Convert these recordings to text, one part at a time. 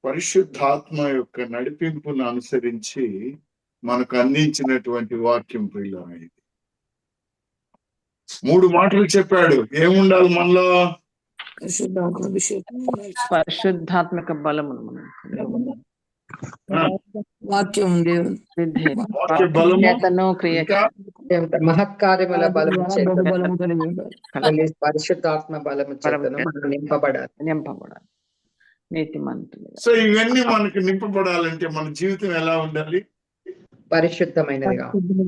పరిశుద్ధాత్మ యొక్క నడిపింపును అనుసరించి మనకు అందించినటువంటి వాక్యం ప్రియులారా ఇది. 3 మాటలు చెప్పాడు. ఏముండాలి మనలో? పరిశుద్ధాత్మక బలము, వాక్యం, వాక్య బలము, మహత్కార్యముల బలము చేత పరిశుద్ధాత్మ బలము చేతను నింపబడాలి. నీతిమంతులు. సో ఇవన్నీ మనకు నింపబడాలంటే మన జీవితం ఎలా ఉండాలి? పరిశుద్ధమైనదిగా,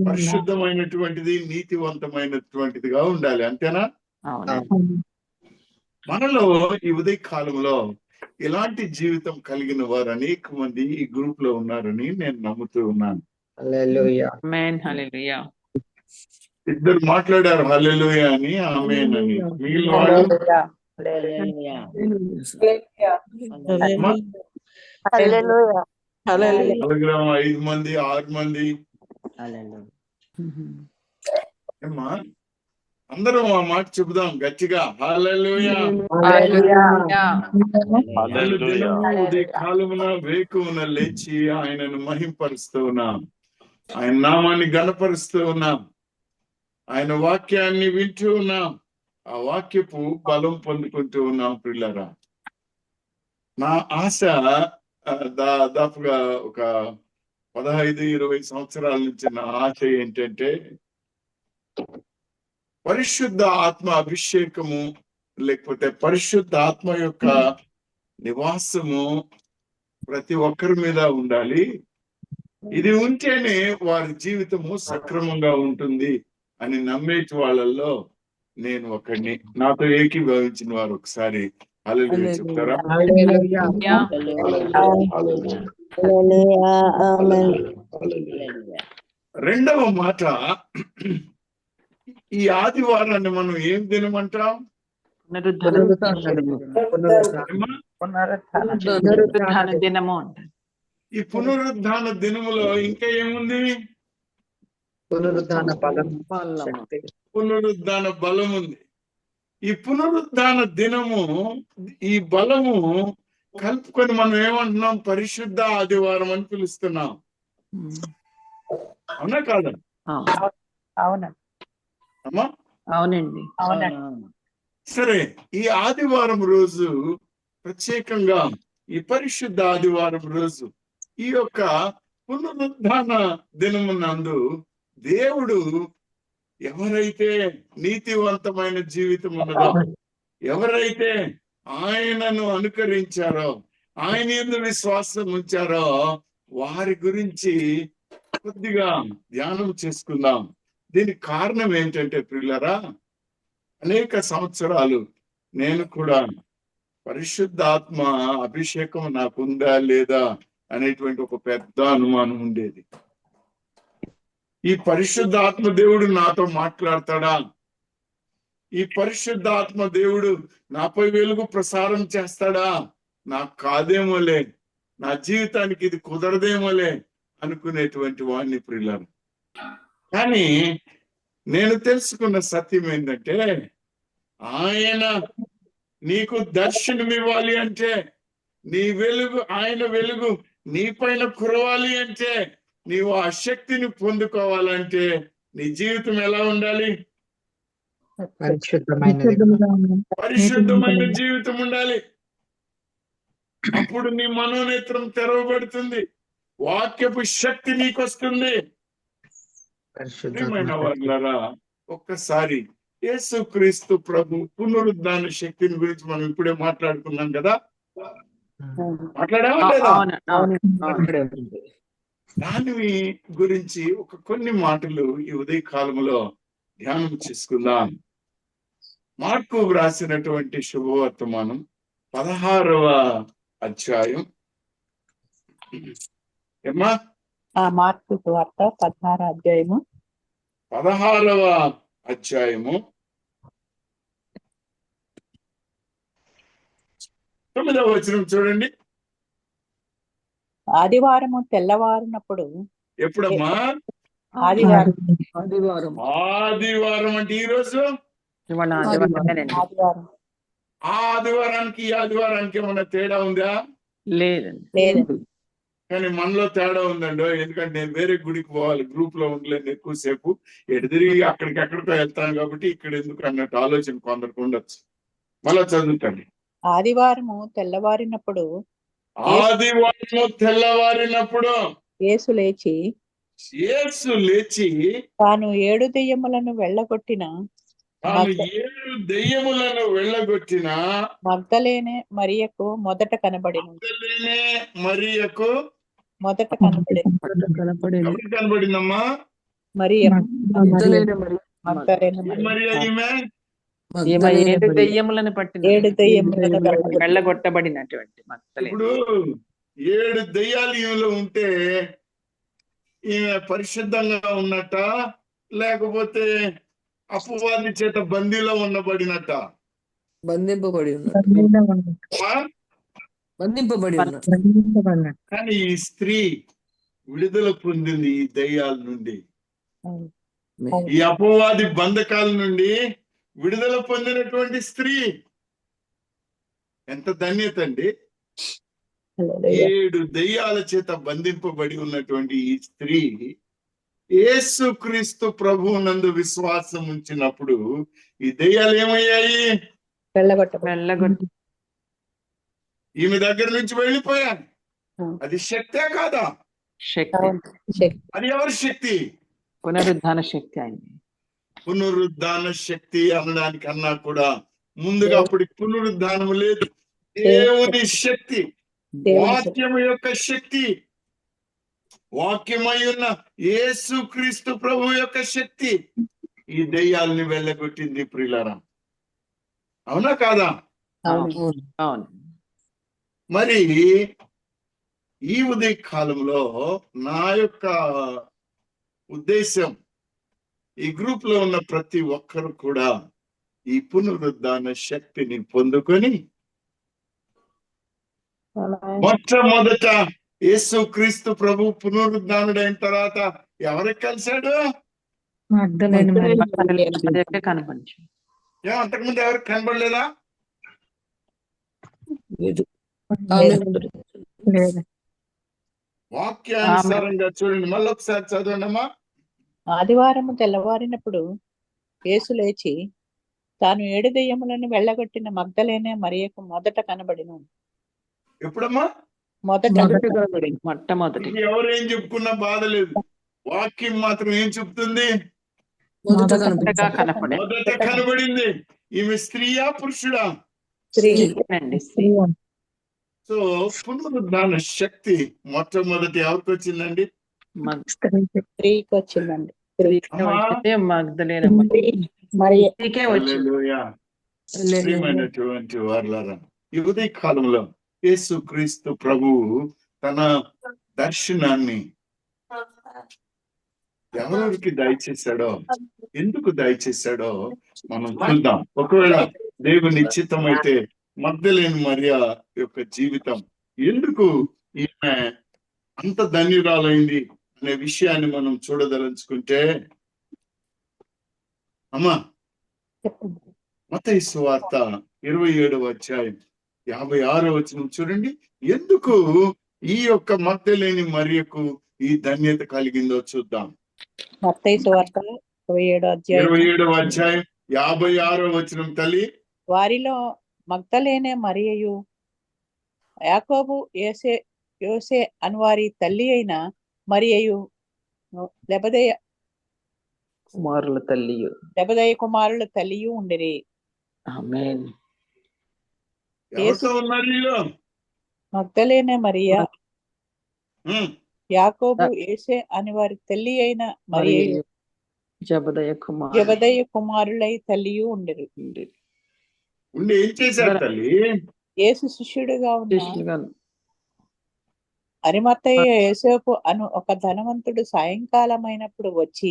పరిశుద్ధమైనటువంటిది, నీతివంతమైనటువంటిదిగా ఉండాలి. అంతేనా? మనలో ఈ ఉదయ కాలంలో ఇలాంటి జీవితం కలిగిన వారు అనేక మంది ఈ గ్రూప్ లో ఉన్నారని నేను నమ్ముతూ ఉన్నాను. ఇద్దరు మాట్లాడారు హల్లెలూయా అని, ఆమేన్ అని. మిగిలిన వాళ్ళు 5 మంది 6 మంది ఏమ్మా, అందరం ఆ మాట చెబుదాం గట్టిగా, హల్లెలూయా. ఉదయ కాలమున వేకువన లేచి ఆయనను మహింపరుస్తూ ఉన్నాం, ఆయన నామాన్ని గణపరుస్తూ ఉన్నాం, ఆయన వాక్యాన్ని వింటూ ఉన్నాం, ఆ వాక్యపు బలం పొందుకుంటూ ఉన్నాం. ప్రియులారా, నా ఆశ దాదాపుగా ఒక 15-20 సంవత్సరాల నుంచి నా ఆశ ఏంటంటే, పరిశుద్ధ ఆత్మ అభిషేకము లేకపోతే పరిశుద్ధ ఆత్మ యొక్క నివాసము ప్రతి ఒక్కరి మీద ఉండాలి. ఇది ఉంటేనే వారి జీవితము సక్రమంగా ఉంటుంది అని నమ్మేటి వాళ్ళల్లో నేను ఒకడిని. నాతో ఏకీభవించిన వారు ఒకసారి హల్లెలూయా చెప్తారా? రెండవ మాట, ఈ ఆదివారాన్ని మనం ఏం దినమంటాం? ఈ పునరుద్ధాన దినములో ఇంకా ఏముంది? పునరుద్ధాన బలం ఉంది. ఈ పునరుద్ధాన దినము, ఈ బలము కలుపుకొని మనం ఏమంటున్నాం? పరిశుద్ధ ఆదివారం అని పిలుస్తున్నాం. అవునా కాదా? అమ్మా, అవునండి. సరే, ఈ ఆదివారం రోజు ప్రత్యేకంగా, ఈ పరిశుద్ధ ఆదివారం రోజు, ఈ యొక్క పునరుద్ధాన దినమునందు దేవుడు ఎవరైతే నీతివంతమైన జీవితం ఉన్నదో, ఎవరైతే ఆయనను అనుకరించారో, ఆయన యందు విశ్వాసం ఉంచారో, వారి గురించి కొద్దిగా ధ్యానం చేసుకుందాం. దీనికి కారణం ఏంటంటే ప్రియులారా, అనేక సంవత్సరాలు నేను కూడా పరిశుద్ధాత్మ అభిషేకం నాకుందా లేదా అనేటువంటి ఒక పెద్ద అనుమానం ఉండేది. ఈ పరిశుద్ధాత్మ దేవుడు నాతో మాట్లాడతాడా? ఈ పరిశుద్ధాత్మ దేవుడు నాపై వెలుగు ప్రసారం చేస్తాడా? నాకు కాదేమోలే, నా జీవితానికి ఇది కుదరదేమోలే అనుకునేటువంటి వాడిని ప్రియులారా. కానీ నేను తెలుసుకున్న సత్యం ఏంటంటే, ఆయన నీకు దర్శనం ఇవ్వాలి అంటే, నీ వెలుగు, ఆయన వెలుగు నీ పైన కురవాలి అంటే, నీవు ఆ శక్తిని పొందుకోవాలంటే నీ జీవితం ఎలా ఉండాలి? పరిశుద్ధమైన జీవితం ఉండాలి. అప్పుడు నీ మనోనేత్రం తెరవబడుతుంది, వాక్యపు శక్తి నీకు వస్తుంది. వాళ్ళరా, ఒక్కసారి యేసుక్రీస్తు ప్రభు పునరుద్ధాన శక్తిని గురించి మనం ఇప్పుడే మాట్లాడుకున్నాం కదా, మాట్లాడామా లేదా? దాని గురించి కొన్ని మాటలు ఈ ఉదయ కాలంలో ధ్యానం చేసుకుందాం. మార్కు వ్రాసినటువంటి శుభవర్తమానం 16వ అధ్యాయం. ఏమ్మా? మార్కు వార్త 16వ అధ్యాయము 16వ అధ్యాయము 9వ వచనం చూడండి. ఆదివారము తెల్లవారినప్పుడు. ఎప్పుడమ్మా? ఆదివారం. ఆదివారం అంటే ఈ రోజు ఆదివారం. ఆ ఆదివారానికి ఈ ఆదివారానికి ఏమన్నా తేడా ఉందా? లేదండి. లేదండి. కానీ మనలో తేడా ఉందండి. ఎందుకంటే నేను వేరే గుడికి పోవాలి, గ్రూప్ లో ఉండలేను ఎక్కువసేపు, ఎటు తిరిగి అక్కడికెక్కడికో వెళ్తాను కాబట్టి ఇక్కడ ఎందుకు అన్నట్టు ఆలోచన కొందరికి ఉండొచ్చు. మళ్ళా చదువుతాండి. ఆదివారము తెల్లవారినప్పుడు ఆదివారము తెల్లవారినప్పుడు యేసు లేచి యేసు లేచి తాను 7 దెయ్యములను వెళ్ళగొట్టిన తాను 7 దెయ్యములను వెళ్ళగొట్టిన మగ్దలేనే మరియకు మొదట కనబడిను. మగ్దలేనే మరియకు మొదట కనబడిను. ఎవరికి కనబడిందమ్మా? మరియ మగ్దలేనే మరియ. మగ్దలేనే ఏ మరియ. మరియ ఈమె? ఈమె 7 దెయ్యములను పట్టిన 7 దెయ్యములను వెళ్ళగొట్టిన. వెళ్ళగొట్టబడినటువంటి మగ్దలేనే. ఇప్పుడు 7 దెయ్యాలు ఈమెలో ఉంటే ఈమె పరిశుద్ధంగా ఉన్నట్ట, లేకపోతే అపవాది చేత బందీలో ఉండబడినట్ట? బంధింపబడి ఉన్నారు. అమ్మా? బంధింపబడి ఉన్నారు. కానీ ఈ స్త్రీ విడుదల పొందింది ఈ దయ్యాల నుండి, ఈ అపవాది బంధకాల నుండి విడుదల పొందినటువంటి స్త్రీ. ఎంత ధన్యత అండి! హల్లెలూయా. 7 దెయ్యాల చేత బంధింపబడి ఉన్నటువంటి ఈ స్త్రీ యేసుక్రీస్తు ప్రభువునందు విశ్వాసం ఉంచినప్పుడు ఈ దెయ్యాలు ఏమయ్యాయి? వెళ్ళగొట్టబడి. ఈమె దగ్గర నుంచి వెళ్ళిపోయాను. అది శక్తే కాదా? శక్తి. శక్తి. అది ఎవరి శక్తి? పునరుద్ధాన శక్తి అయింది. పునరుద్ధాన శక్తి అనడానికన్నా కూడా ముందుగా అప్పుడు పునరుద్ధానం లేదు, దేవుని శక్తి, వాక్యం యొక్క శక్తి, వాక్యమై ఉన్న యేసుక్రీస్తు ప్రభు యొక్క శక్తి ఈ దెయ్యాలని వెళ్ళగొట్టింది ప్రియులారా. అవునా కాదా? అవును. మరి ఈ ఉదయ కాలంలో నా యొక్క ఉద్దేశం, ఈ గ్రూప్ లో ఉన్న ప్రతి ఒక్కరు కూడా ఈ పునరుద్ధాన శక్తిని పొందుకొని మొట్టమొదట యేసుక్రీస్తు ప్రభు పునరుద్ధానుడైన తర్వాత ఎవరికి కలిశాడు? కనపడి. అంతకుముందు ఎవరికి కనబడలేదా? వాక్యానుసారంగా చూడండి, మళ్ళీ ఒకసారి చదవండి అమ్మా. ఆదివారము తెల్లవారినప్పుడు యేసు లేచి తాను 7 దెయ్యములను వెళ్ళగొట్టిన మగ్దలేనే మరియకు మొదట కనబడిను. ఎప్పుడమ్మా? మొట్టమొదటి. ఎవరేం చెప్పుకున్నా బాధ లేదు, వాక్యం మాత్రం ఏం చెప్తుంది? మొదట కనబడింది. ఈమె స్త్రీయా పురుషుడా? స్త్రీ. సో పునరుద్ధాన శక్తి మొట్టమొదటి ఎవరికి వచ్చిందండి? స్త్రీకి వచ్చిందండి. మగ్దలేనే హల్లెలూయా. ప్రియమైనటువంటి వారలారా, ఈ ఉదయ కాలంలో యేసుక్రీస్తు ప్రభువు తన దర్శనాన్ని ఎవరికి దయచేశాడో, ఎందుకు దయచేశాడో మనం చూద్దాం. ఒకవేళ దేవుని నిశ్చితమైతే మగ్దలేని మరియ యొక్క జీవితం ఎందుకు ఈమె అంత ధన్యురాలైంది అనే విషయాన్ని మనం చూడదలుచుకుంటే, అమ్మా మత్తయి సువార్త 27వ అధ్యాయం 56వ వచనం చూడండి. ఎందుకు ఈ యొక్క మగ్దలేని మరియకు ఈ ధన్యత కలిగిందో చూద్దాం. మత్తయి సువార్త 27వ అధ్యాయం 56వ వచనం. తల్లి, వారిలో మగ్దలేనే మరియయు యాకోబు యోసే అనువారి తల్లి అయిన మరియయు లెబదయ కుమారుల తల్లియు ఉండిరి. మగ్దలేనే మరియా, యాకోబు యోసే అని వారి తల్లి అయిన మరియయు జబదయ కుమారులై తల్లియు ఉండిరి. ఉండి ఏం చేశారు తల్లి? యేసు శిష్యుడిగా ఉన్న అరిమత్తయ్య యోసేపు అను ఒక ధనవంతుడు సాయంకాలం అయినప్పుడు వచ్చి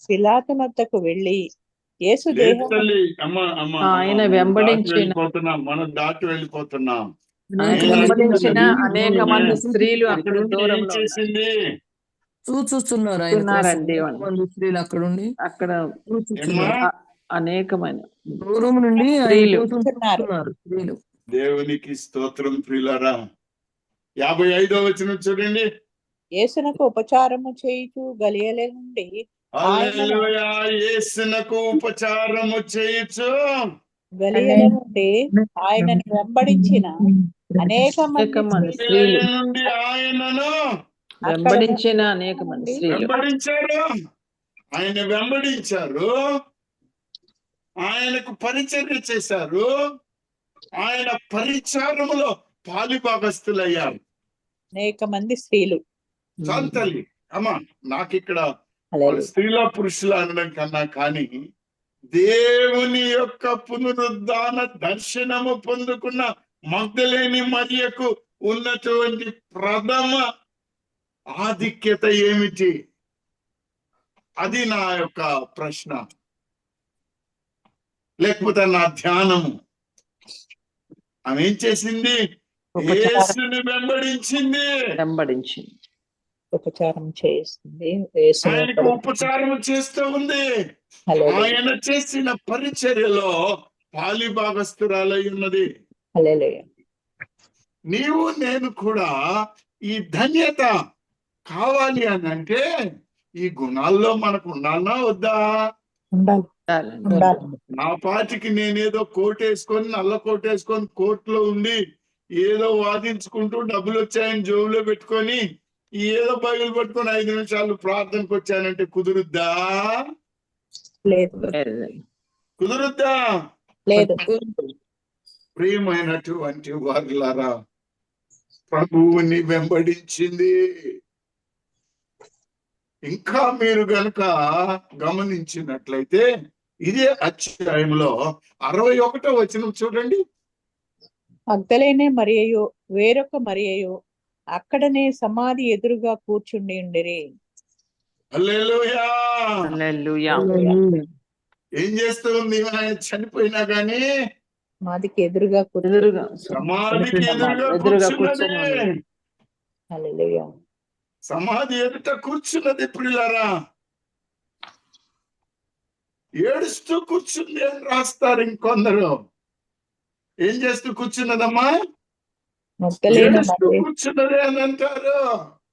పిలాతు వద్దకు వెళ్ళి యేసు దేహం ఆయన వెంబడించిన మనం దాటి వెళ్ళిపోతున్నాం. అనేక మంది స్త్రీలు అక్కడ దూరంలో చూస్తున్నారండి. స్త్రీలు అక్కడ ఉండి అక్కడ అనేకమైన దూరం నుండి స్త్రీలు. స్త్రీలు. దేవునికి స్తోత్రం ప్రియులారా. 55వ వచనం చూడండి. యేసునకు ఉపచారము చేయుచు గలిలయ నుండి ఆయనను హల్లెలూయా. యేసునకు ఉపచారము చేయొచ్చు. గలిలయ నుండి ఆయనను వెంబడించిన అనేక అనేక మంది మంది స్త్రీలు స్త్రీలు గలిలయ నుండి ఆయనను వెంబడించిన అనేక మంది స్త్రీలు వెంబడించారు. ఆయన వెంబడించారు, ఆయనకు పరిచర్య చేశారు, ఆయన పరిచారములో పాలిభాగస్తులయ్యారు. అనేక మంది స్త్రీలు. చాలు తల్లి. అమ్మా, నాకు ఇక్కడ హల్లెలూయా. స్త్రీల పురుషులు అనడం కన్నా కానీ దేవుని యొక్క పునరుద్ధాన దర్శనము పొందుకున్న మగ్దలేని మరియకు ఉన్నటువంటి ప్రథమ ఆధిక్యత ఏమిటి? అది నా యొక్క ప్రశ్న, లేకపోతే నా ధ్యానము. ఆమె ఏం చేసింది? యేసుని వెంబడించింది. వెంబడించింది. ఉపచారం చేస్తుంది. ఆయనకు ఉపచారం చేస్తూ ఉంది. ఆయన చేసిన పరిచర్యలో పాలిభాగస్తురాలై ఉన్నది. హల్లెలూయా. నీవు నేను కూడా ఈ ధన్యత కావాలి అని అంటే ఈ గుణాల్లో మనకు ఉండాలనా వద్దా? ఉండాలి. చాలండి. ఉండాలి. నా పాటికి నేనేదో కోటేసుకొని నల్ల కోటేసుకొని కోర్టులో ఉండి ఏదో వాదించుకుంటూ డబ్బులు వచ్చాయని జోబులో పెట్టుకొని ఏదో బైబిల్ పట్టుకొని 5 నిమిషాలు ప్రార్థనకు వచ్చానంటే కుదురుద్దా? లేదు. లేదండి. కుదురుద్దా? లేదు. ప్రియమైనటువంటి వారులారా, ప్రభువుని వెంబడించింది. ఇంకా మీరు గనుక గమనించినట్లయితే ఇదే అధ్యాయంలో 61వ వచనం చూడండి. మగ్దలేనే మరియయు వేరొక మరియయు అక్కడనే సమాధి ఎదురుగా కూర్చుండి ఉండిరి. హల్లెలూయా. హల్లెలూయా. ఏం చేస్తూ ఉంది? ఆయన చనిపోయినా గానీ సమాధికి ఎదురుగా ఎదురుగా సమాధికి ఎదురుగా ఎదురుగా కూర్చున్నది. కూర్చొని ఉంది. హల్లెలూయా. సమాధి ఎదుట కూర్చున్నది. ప్రియులారా, ఏడుస్తూ కూర్చుంది అని రాస్తారు ఇంకొందరు. ఏం చేస్తూ కూర్చున్నదమ్మా? మగ్దలేనే ఏడుస్తూ మరియ. కూర్చున్నది అని అంటారు.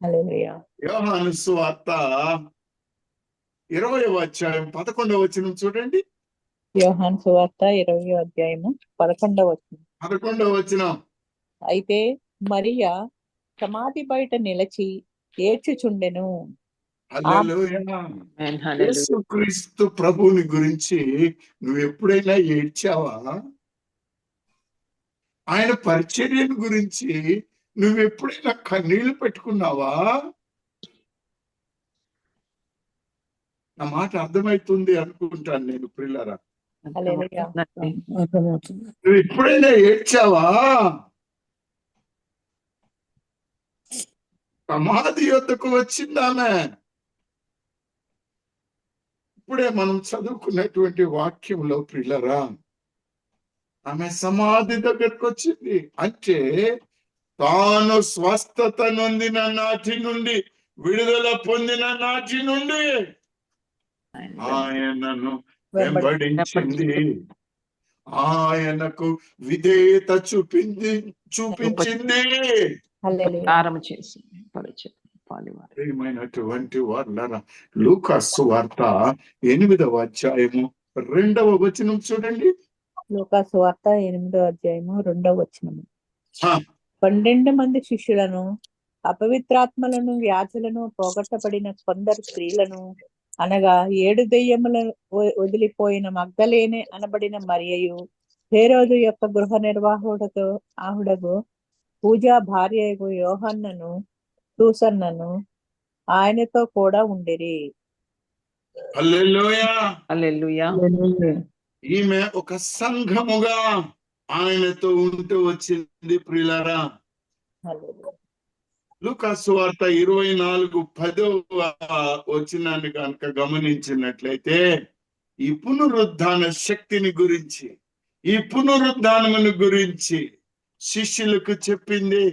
హల్లెలూయా. యోహాను సువార్త 20వ అధ్యాయం 11వ వచనం చూడండి. యోహాను సువార్త 20వ అధ్యాయము 11వ వచనం. 11వ వచనం. అయితే మరియా సమాధి బయట నిలిచి ఏడ్చుచుండెను. హల్లెలూయా. ఆమేన్. హల్లెలూయా. యేసుక్రీస్తు ప్రభువుని గురించి నువ్వు ఎప్పుడైనా ఏడ్చావా? ఆయన పరిచర్యను గురించి నువ్వు ఎప్పుడైనా కన్నీళ్లు పెట్టుకున్నావా? నా మాట అర్థమవుతుంది అనుకుంటాను నేను, ప్రియులారా. హల్లెలూయా. అర్థమవుతుంది. నువ్వు ఎప్పుడైనా ఏడ్చావా? సమాధి యొద్దకు వచ్చిందామె. ఇప్పుడే మనం చదువుకున్నటువంటి వాక్యంలో ప్రియులారా, ఆమె సమాధి దగ్గరకు వచ్చింది. అంటే తాను స్వస్థత నొందిన నాటి నుండి, విడుదల పొందిన నాటి నుండి ఆయనను వెంబడించింది. ఆయనకు విధేయత చూపించింది. హల్లెలూయా. ప్రారం చేసింది. పరిచయం పాలివారు. ప్రియమైనటువంటి వారులారా, లూకా సువార్త 8వ అధ్యాయము 2వ వచనం చూడండి. లూకా సువార్త 8వ అధ్యాయము 2వ వచనము. ఆ, 12 మంది శిష్యులను, అపవిత్రాత్మలను, వ్యాధులను పోగొట్టబడిన కొందరు స్త్రీలను, అనగా 7 దెయ్యములను వదిలిపోయిన మగ్దలేనే అనబడిన మరియయు, హేరోదు యొక్క గృహ నిర్వాహకుడకు ఆవిడకు పూజా భార్యకు యోహన్నను సూసన్నను ఆయనతో కూడా ఉండిరి. హల్లెలూయా. హల్లెలూయా. ఈమె ఒక సంఘముగా ఆయనతో ఉంటూ వచ్చింది. ప్రియులారా, హల్లెలూయా. లూకా సువార్త 24:10వ వచనాన్ని కనుక గమనించినట్లయితే ఈ పునరుద్ధాన శక్తిని గురించి, ఈ పునరుద్ధానమును గురించి శిష్యులకు చెప్పింది.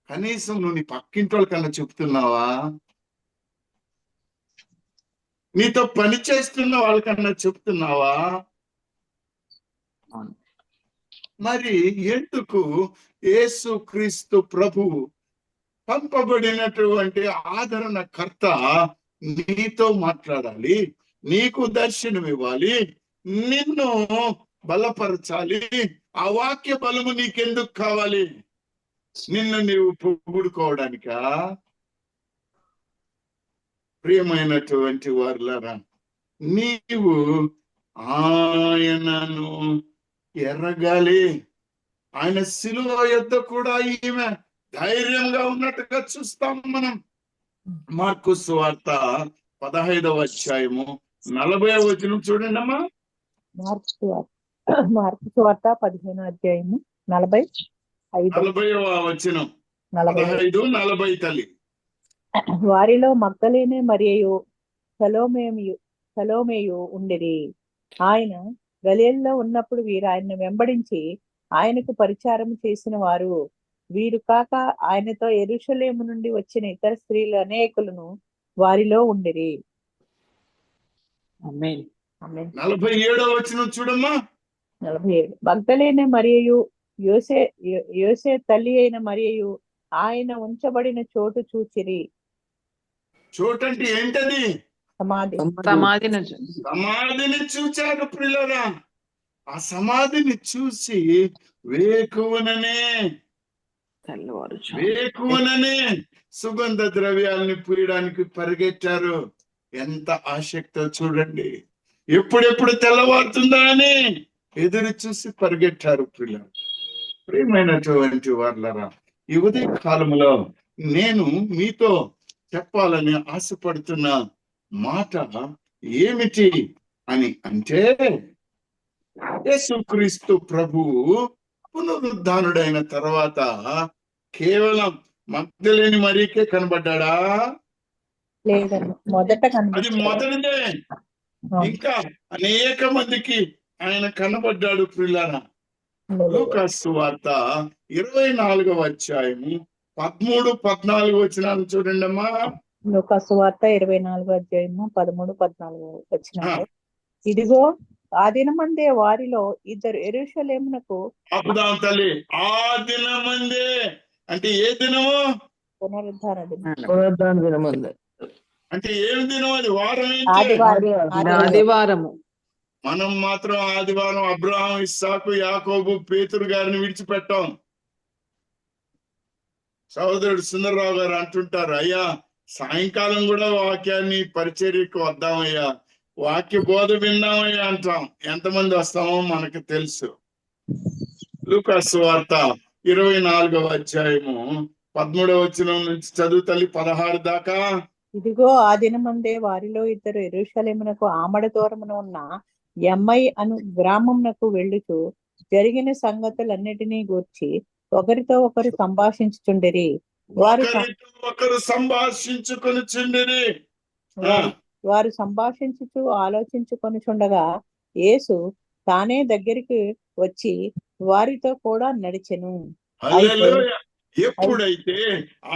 కనీసం నువ్వు నీ పక్కింటి వాళ్ళకన్నా చెప్తున్నావా? నీతో పని చేస్తున్న వాళ్ళకన్నా చెప్తున్నావా? అవును. మరి ఎందుకు యేసుక్రీస్తు ప్రభువు పంపబడినటువంటి ఆదరణకర్త నీతో మాట్లాడాలి, నీకు దర్శనం ఇవ్వాలి, నిన్ను బలపరచాలి? ఆ వాక్య బలము నీకెందుకు కావాలి? నిన్ను నీవు పొగుడుకోవడానికా? ప్రియమైనటువంటి వారులారా, నీవు ఆయనను ఎరగాలి. ఆయన శిలువ యొద్ద కూడా ఈమె ధైర్యంగా ఉన్నట్టుగా చూస్తాం మనం. మార్కు సువార్త 15వ అధ్యాయము 40వ వచనం చూడండి అమ్మా. మార్కు సువార్త 15వ అధ్యాయము 40వ వచనం 15-40 తల్లి. వారిలో మగ్దలేనే మరియు సలోమేయు ఉండిరి. ఆయన గలిలయలో ఉన్నప్పుడు వీరు ఆయన్ను వెంబడించి ఆయనకు పరిచారం చేసిన వారు. వీరు కాక ఆయనతో యెరూషలేము నుండి వచ్చిన ఇతర స్త్రీలు అనేకులను వారిలో ఉండిరి. ఆమేన్. 47వ వచనం చూడమ్మా. 47 మగ్దలేనే మరియు యోసే తల్లి అయిన మరియు ఆయన ఉంచబడిన చోటు చూచిరి. చోటంటే ఏంటది? సమాధి. సమాధిని చూచారు ప్రియులారా. ఆ సమాధిని చూసి వేకువననే సుగంధ ద్రవ్యాలని పూయడానికి పరిగెట్టారు. ఎంత ఆసక్తో చూడండి. ఎప్పుడెప్పుడు తెల్లవారుతుందా అని ఎదురు చూసి పరిగెట్టారు ప్రియులారా. ప్రియమైనటువంటి వారులారా, ఈ ఉదయ కాలంలో నేను మీతో చెప్పాలని ఆశపడుతున్న మాట ఏమిటి అని అంటే, యేసుక్రీస్తు ప్రభువు పునరుద్ధానుడైన తర్వాత కేవలం మగ్దలేని మరీకే కనబడ్డా? లేదండి, మొదట అది మొదటిదే. ఇంకా అనేక మందికి ఆయన కనబడ్డాడు ప్రియులారా. లూకాసు సువార్త 24వ అధ్యాయము 13-14 వచనాలు చూడండి అమ్మా. లూకాసు సువార్త 24వ అధ్యాయము 13-14 వచనాలు. ఇదిగో ఆ దినమందే వారిలో ఇద్దరు యెరూషలేమునకు. అప్పుదాం తల్లి. ఆ దినమందే అంటే ఏ దినము? పునరుద్ధాన దినం. అంటే ఏం దినం అది? వారం. ఆదివారము. మనం మాత్రం ఆదివారం అబ్రహాం, ఇస్సాకు, యాకోబు, పేతురు గారిని విడిచిపెట్టాం. సహోదరుడు సుందరరావు గారు అంటుంటారు, అయ్యా సాయంకాలం కూడా వాక్యాన్ని పరిచర్యకు వద్దామయ్యా, వాక్య బోధ విందామయ్యా అంటాం. ఎంతమంది వస్తామో మనకు తెలుసు. లూకాసు సువార్త 24వ అధ్యాయము 13వ వచనం నుంచి చదువు తల్లి 16 దాకా. ఇదిగో ఆ దినమందే వారిలో ఇద్దరు యెరూషలేమునకు ఆమడ దూరమున ఉన్న ఎమ్మై అను గ్రామమునకు వెళ్ళుచు జరిగిన సంగతులన్నిటినీ గూర్చి ఒకరితో ఒకరు సంభాషించుచుండిరి. వారు సంభాషించుచు ఆలోచించుకొనుచుండగా యేసు తానే దగ్గరికి వచ్చి వారితో కూడా నడిచెను. ఎప్పుడైతే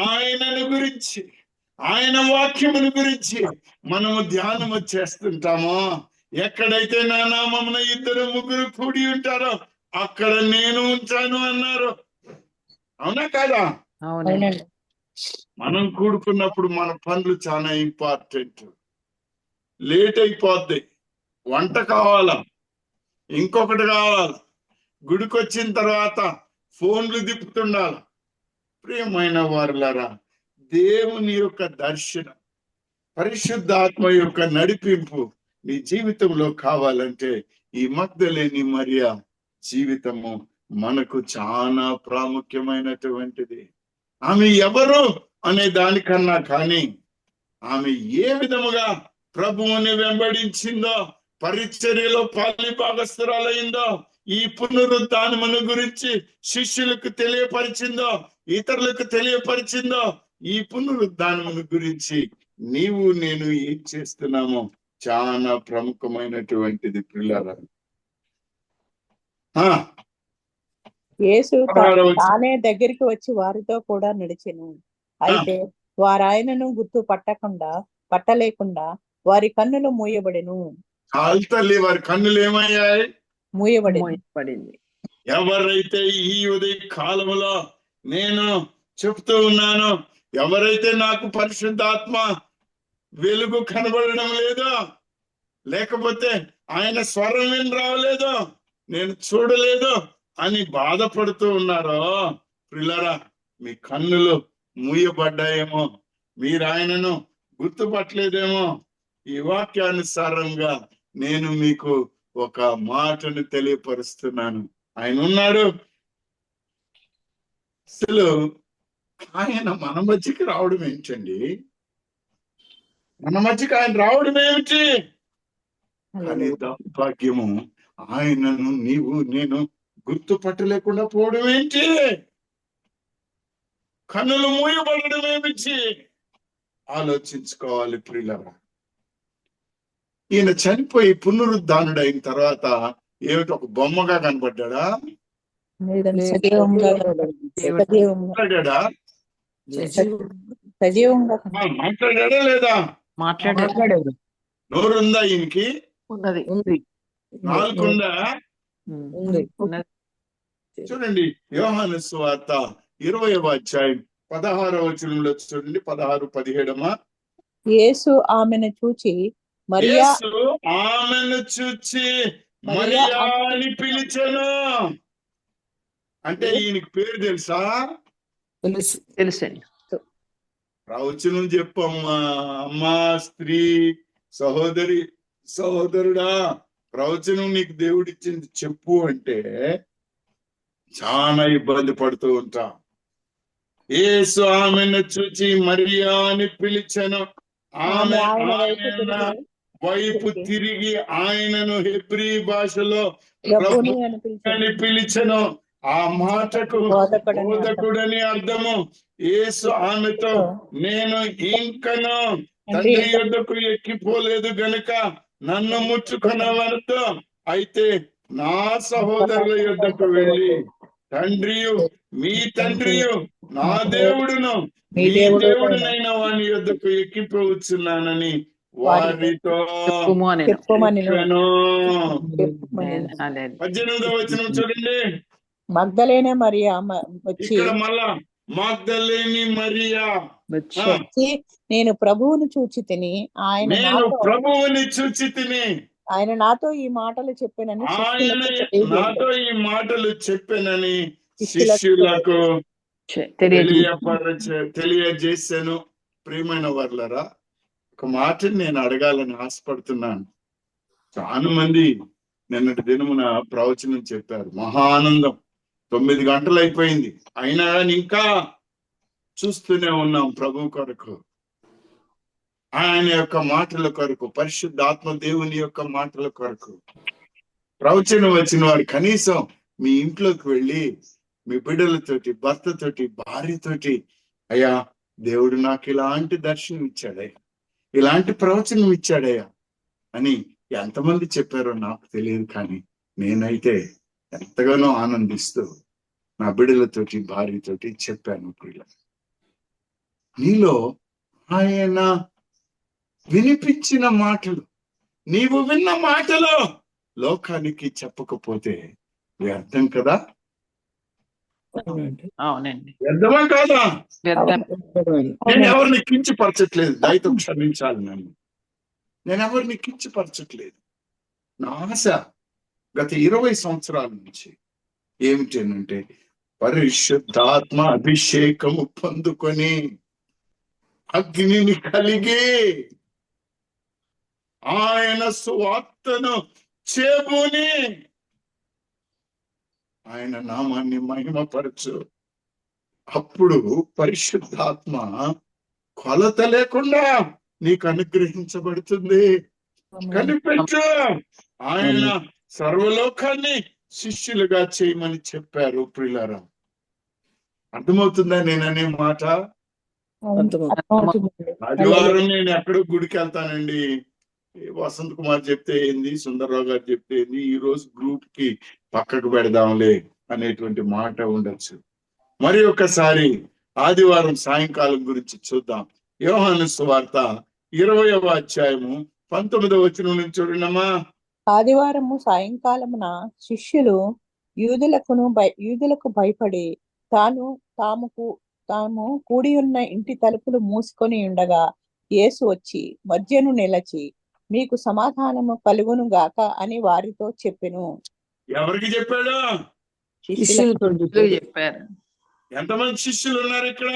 ఆయనను గురించి, ఆయన వాక్యమును గురించి మనము ధ్యానము చేస్తుంటామో, ఎక్కడైతే నా నామమున 2-3 కూడి ఉంటారో అక్కడ నేను ఉంటాను అన్నారు. అవునా కాదా? అవునండి. మనం కూడుకున్నప్పుడు మన పనులు చాలా ఇంపార్టెంట్. లేట్ అయిపోద్ది. వంట కావాలా, ఇంకొకటి కావాలా, గుడికి వచ్చిన తర్వాత ఫోన్లు తిప్పుతుండాలి. ప్రియమైన వారులారా, దేవుని యొక్క దర్శనం, పరిశుద్ధాత్మ యొక్క నడిపింపు నీ జీవితంలో కావాలంటే ఈ మగ్దలేని మరియ జీవితము మనకు చాలా ప్రాముఖ్యమైనటువంటిది. ఆమె ఎవరు అనే దానికన్నా కానీ ఆమె ఏ విధముగా ప్రభువుని వెంబడించిందో, పరిచర్యలో పాలిభాగస్తురాలైందో, ఈ పునరుద్ధానమును గురించి శిష్యులకు తెలియపరిచిందో, ఇతరులకు తెలియపరిచిందో, ఈ పునరుద్ధానమును గురించి నీవు నేను ఏం చేస్తున్నామో చాలా ప్రముఖమైనటువంటిది పిల్లరా. యేసు తానే దగ్గరికి వచ్చి వారితో కూడా నడిచెను. అయితే వారు ఆయనను గుర్తు పట్టలేకుండా వారి కన్నులు మూయబడెను. తల్లి, వారి కన్నులు ఏమయ్యాయి? మూయబడింది. ఎవరైతే ఈ ఉదయ కాలంలో నేను చెప్తూ ఉన్నాను, ఎవరైతే నాకు పరిశుద్ధాత్మ వెలుగు కనబడడం లేదో, లేకపోతే ఆయన స్వరం విని రావలేదో, నేను చూడలేదు అని బాధపడుతూ ఉన్నారో, ప్రియులారా మీ కన్నులు మూయబడ్డాయేమో, మీరు ఆయనను గుర్తుపట్టలేదేమో. ఈ వాక్యానుసారంగా నేను మీకు ఒక మాటను తెలియపరుస్తున్నాను. ఆయన ఉన్నాడు. అసలు ఆయన మన మధ్యకి రావడం ఏంటండి? మన మధ్యకి ఆయన రావడం ఏమిటి? కానీ దౌర్భాగ్యము, ఆయనను నీవు నేను గుర్తుపట్టలేకుండా పోవడం ఏంటి? కన్నులు మూయబడడం ఏమిటి? ఆలోచించుకోవాలి ప్రియులారా. ఈయన చనిపోయి పునరుద్ధానుడు అయిన తర్వాత ఏమిటి, ఒక బొమ్మగా కనబడ్డా? లేదండి, సజీవంగా మాట్లాడా? సజీవంగా మాట్లాడా లేదా? మాట్లాడారు. నోరుందా ఈయనకి? ఉన్నది. ఉంది. నాలుగుందా? ఉంది. చూడండి, యోహాను సువార్త 20వ అధ్యాయం 16వ వచనంలో చూడండి, 16, 17. యేసు ఆమెను చూచి మరియా యేసు ఆమెను చూచి మరియా అని పిలిచెను. అంటే ఈయనకి పేరు తెలుసా? తెలుసు. తెలుసండి. ప్రవచనం చెప్పమ్మా, అమ్మా, స్త్రీ, సహోదరి, సహోదరుడా, ప్రవచనం నీకు దేవుడిచ్చింది చెప్పు అంటే చాలా ఇబ్బంది పడుతూ ఉంటాం. యేసు ఆమెను చూచి మరియా అని పిలిచెను. ఆమె ఆయన వైపు తిరిగి ఆయనను హెబ్రీ భాషలో రబ్బుని అని పిలిచెను. ఆ మాటకు బోధకుడని అర్థము. యేసు ఆమెతో, నేను ఇంకను తండ్రి యొద్దకు ఎక్కిపోలేదు గనుక నన్ను ముట్టుకొనవద్దు. అయితే నా సహోదరుల యొద్దకు వెళ్ళి తండ్రియు మీ తండ్రియు నా దేవుడును మీ దేవుడునైన వాని యొద్దకు ఎక్కిపోవచ్చున్నానని వారితో చెప్పెను. 18వ వచనం చూడండి. మగ్దలేనే మరియా వచ్చి, ఇక్కడ మళ్ళా మగ్దలేని మరియా వచ్చి నేను ప్రభువును చూచి తిని నేను ప్రభువుని చూచి తిని ఆయన నాతో ఈ మాటలు చెప్పానని నాతో ఈ మాటలు చెప్పానని శిష్యులకు తెలియజేశాను. ప్రియమైన వర్లరా, ఒక మాటని నేను అడగాలని ఆశపడుతున్నాను. చాలా మంది నిన్నటి దినమున ప్రవచనం చెప్పారు, మహా ఆనందం. 9 గంటలు అయిపోయింది, అయినా కానీ ఇంకా చూస్తూనే ఉన్నాం ప్రభు కొరకు, ఆయన యొక్క మాటల కొరకు, పరిశుద్ధాత్మ దేవుని యొక్క మాటల కొరకు. ప్రవచనం వచ్చిన వారు కనీసం మీ ఇంట్లోకి వెళ్ళి మీ బిడ్డలతోటి, భర్తతోటి, భార్యతోటి, అయ్యా దేవుడు నాకు ఇలాంటి దర్శనం ఇచ్చాడయ్యా, ఇలాంటి ప్రవచనం ఇచ్చాడయ్యా అని ఎంతమంది చెప్పారో నాకు తెలియదు, కానీ నేనైతే ఎంతగానో ఆనందిస్తూ నా బిడ్డలతోటి, భార్యతోటి చెప్పాను. ప్రియుల, నీలో ఆయన వినిపించిన మాటలు, నీవు విన్న మాటలు లోకానికి చెప్పకపోతే వ్యర్థం కదా? అవునండి. వ్యర్థమా కాదా? నేను ఎవరిని కించపరచట్లేదు, దయతో క్షమించాలి నన్ను. నేను ఎవరిని కించపరచట్లేదు. నా ఆశ గత 20 సంవత్సరాల నుంచి ఏమిటంటే పరిశుద్ధాత్మ అభిషేకము పొందుకొని అగ్నిని కలిగి ఆయన సువార్తను చేబూని ఆయన నామాన్ని మహిమపరచు. అప్పుడు పరిశుద్ధాత్మ కొలత లేకుండా నీకు అనుగ్రహించబడుతుంది. కనిపెట్టు. ఆయన సర్వలోకాన్ని శిష్యులుగా చేయమని చెప్పారు. ప్రియులారా, అర్థమవుతుందా నేననే మాట? ఆదివారం నేను ఎక్కడో గుడికి వెళ్తానండి, వసంత్ కుమార్ చెప్తే ఏంది, సుందర్రావు గారు చెప్తే ఏంది, ఈ రోజు గ్రూప్ కి పక్కకు పెడదాంలే అనేటువంటి మాట ఉండొచ్చు. మరి ఒకసారి ఆదివారం సాయంకాలం గురించి చూద్దాం. యోహాను సువార్త 20వ అధ్యాయము 19వ వచనం నుంచి చూడండమ్మా. ఆదివారము సాయంకాలమున శిష్యులు యూదులకు భయపడి తాము కూడి ఉన్న ఇంటి తలుపులు మూసుకొని ఉండగా యేసు వచ్చి మధ్యను నిలచి మీకు సమాధానము కలుగును గాక అని వారితో చెప్పెను. ఎవరికి చెప్పాడు? శిష్యులతో శిష్యులు చెప్పారు. ఎంతమంది శిష్యులు ఉన్నారు ఇక్కడ?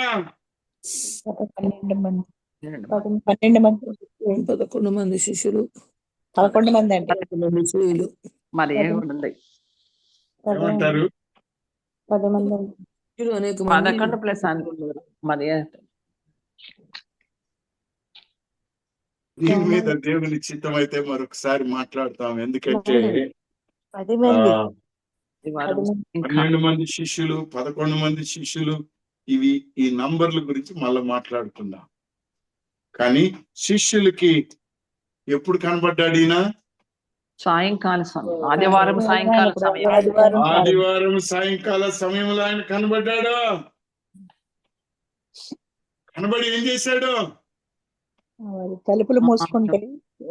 12 మంది 12 మంది 11 మంది శిష్యులు 11 మంది అండి. 11 మంది స్త్రీలు. మరి ఏముంది? ఏమంటారు? 10 మంది అండి. శిష్యులు అనేక మంది 11 ప్లస్ మరి దీని మీద దేవుని చిత్తం అయితే మరొకసారి మాట్లాడతాం. ఎందుకంటే 10 మంది 12 మంది శిష్యులు, 11 మంది శిష్యులు, ఈ నంబర్ల గురించి మళ్ళీ మాట్లాడుకుందాం. కానీ శిష్యులకి ఎప్పుడు కనబడ్డాడు ఈయన? సాయంకాల సమయం, ఆదివారం సాయంకాల సమయం. ఆదివారం సాయంకాల సమయంలో ఆయన కనబడ్డాడు. కనబడి ఏం చేశాడు? తలుపులు మూసుకుంటే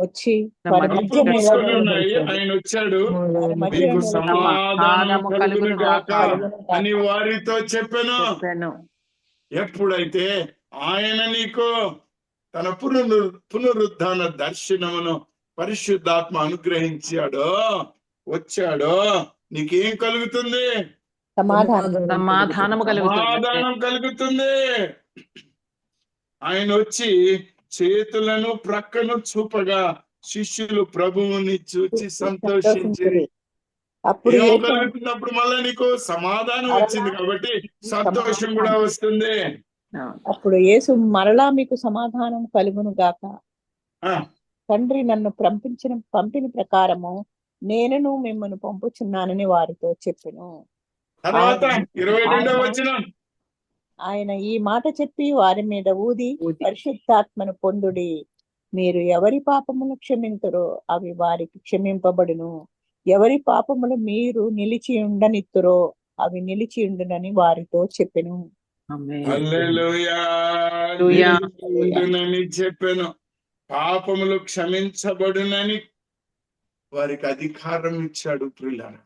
వచ్చి వారి మధ్య తలుపులు మూసుకొని ఉన్నాయి. నిలబడి ఆయన వచ్చాడు. వారి మధ్య మీకు నిలబడి సమాధానం కలుగును కలుగును గాక గాక అని వారితో చెప్పాను. చెప్పాను. ఎప్పుడైతే ఆయన నీకు తన పునరుద్ధాన దర్శనమును పరిశుద్ధాత్మ అనుగ్రహించాడో, వచ్చాడో, నీకేం కలుగుతుంది? సమాధానము కలుగుతుంది. సమాధానం కలుగుతుంది. ఆయన వచ్చి చేతులను ప్రక్కను చూపగా శిష్యులు ప్రభువుని చూచి సంతోషించి అప్పుడు ఏం యేసు కలుగుతుంది? అప్పుడు మళ్ళీ నీకు సమాధానం వచ్చింది కాబట్టి సంతోషం కూడా వస్తుంది. అప్పుడు యేసు మరలా మీకు సమాధానం కలుగును గాక, ఆ, తండ్రి నన్ను పంపిన ప్రకారము నేనును మిమ్మల్ని పంపుచున్నానని వారితో చెప్పెను. తర్వాత 22వ వచనం. ఆయన ఈ మాట చెప్పి వారి మీద ఊది పరిశుద్ధాత్మను పొందుడి. మీరు ఎవరి పాపములు క్షమింతురో అవి వారికి క్షమింపబడును, ఎవరి పాపములు మీరు నిలిచి ఉండనిత్తురో అవి నిలిచి ఉండునని వారితో చెప్పెను. హల్లెలూయా. ఉండునని చెప్పాను. పాపములు క్షమించబడునని వారికి అధికారం ఇచ్చాడు. ప్రియులారా,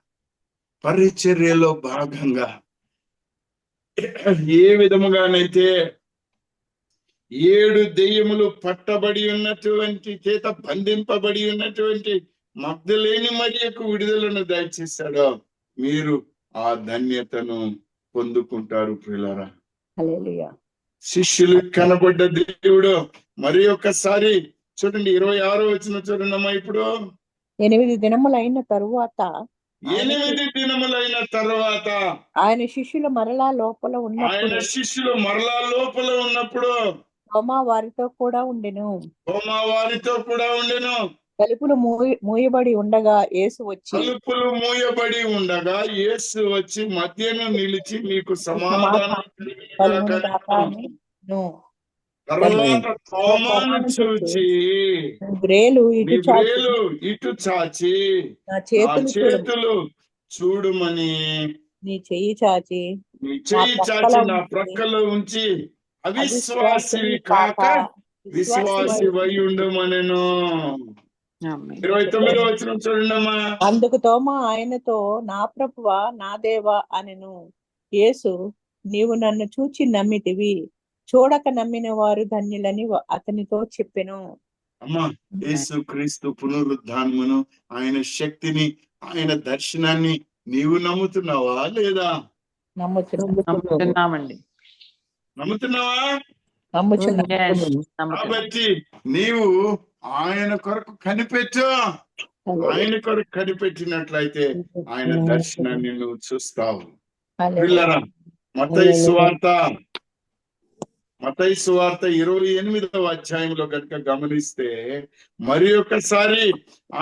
పరిచర్యలో భాగంగా ఏ విధముగానైతే 7 దెయ్యములు పట్టబడి ఉన్నటువంటి, చేత బంధింపబడి ఉన్నటువంటి మగ్ధలేని మరియకు విడుదలను దయచేశాడో మీరు ఆ ధన్యతను పొందుకుంటారు. ప్రియులారా, హల్లెలూయా. శిష్యులు కనబడ్డ దేవుడు మరి ఒక్కసారి చూడండి. 26వ వచనం చూడండమ్మా. ఇప్పుడు 8 దినములైన తరువాత 8 దినములైన తర్వాత ఆయన శిష్యులు మరలా లోపల ఉన్నప్పుడు తోమా వారితో కూడా ఉండెను. తలుపులు మూయబడి ఉండగా యేసు వచ్చి మధ్యను నిలిచి మీకు సమాధానం కలుగును గాక అను. తర్వాత తోమాను చూచి వ్రేలు ఇటు చాచి నా చేతులు చూడుమని నీ చెయ్యి చాచి నా ప్రక్కలో ఉంచి అవిశ్వాసివి కాక విశ్వాసి వై ఉండమనెను. 29వ వచనం చూడండమ్మా. అందుకు తోమా ఆయనతో నా ప్రభువా నా దేవా అనెను. యేసు నీవు నన్ను చూచి నమ్మితివి, చూడక నమ్మిన వారు ధన్యులని అతనితో చెప్పెను. అమ్మా, యేసు క్రీస్తు పునరుద్ధానమును, ఆయన శక్తిని, ఆయన దర్శనాన్ని నీవు నమ్ముతున్నావా లేదా? నమ్ముతున్నామండి. నమ్ముతున్నావా? కాబట్టి నీవు ఆయన కొరకు కనిపెట్టు. ఆయన కొరకు కనిపెట్టినట్లయితే ఆయన దర్శనాన్ని నువ్వు చూస్తావు. పిల్లరా, మత్తయి సువార్త 28వ అధ్యాయంలో కనుక గమనిస్తే మరి ఒకసారి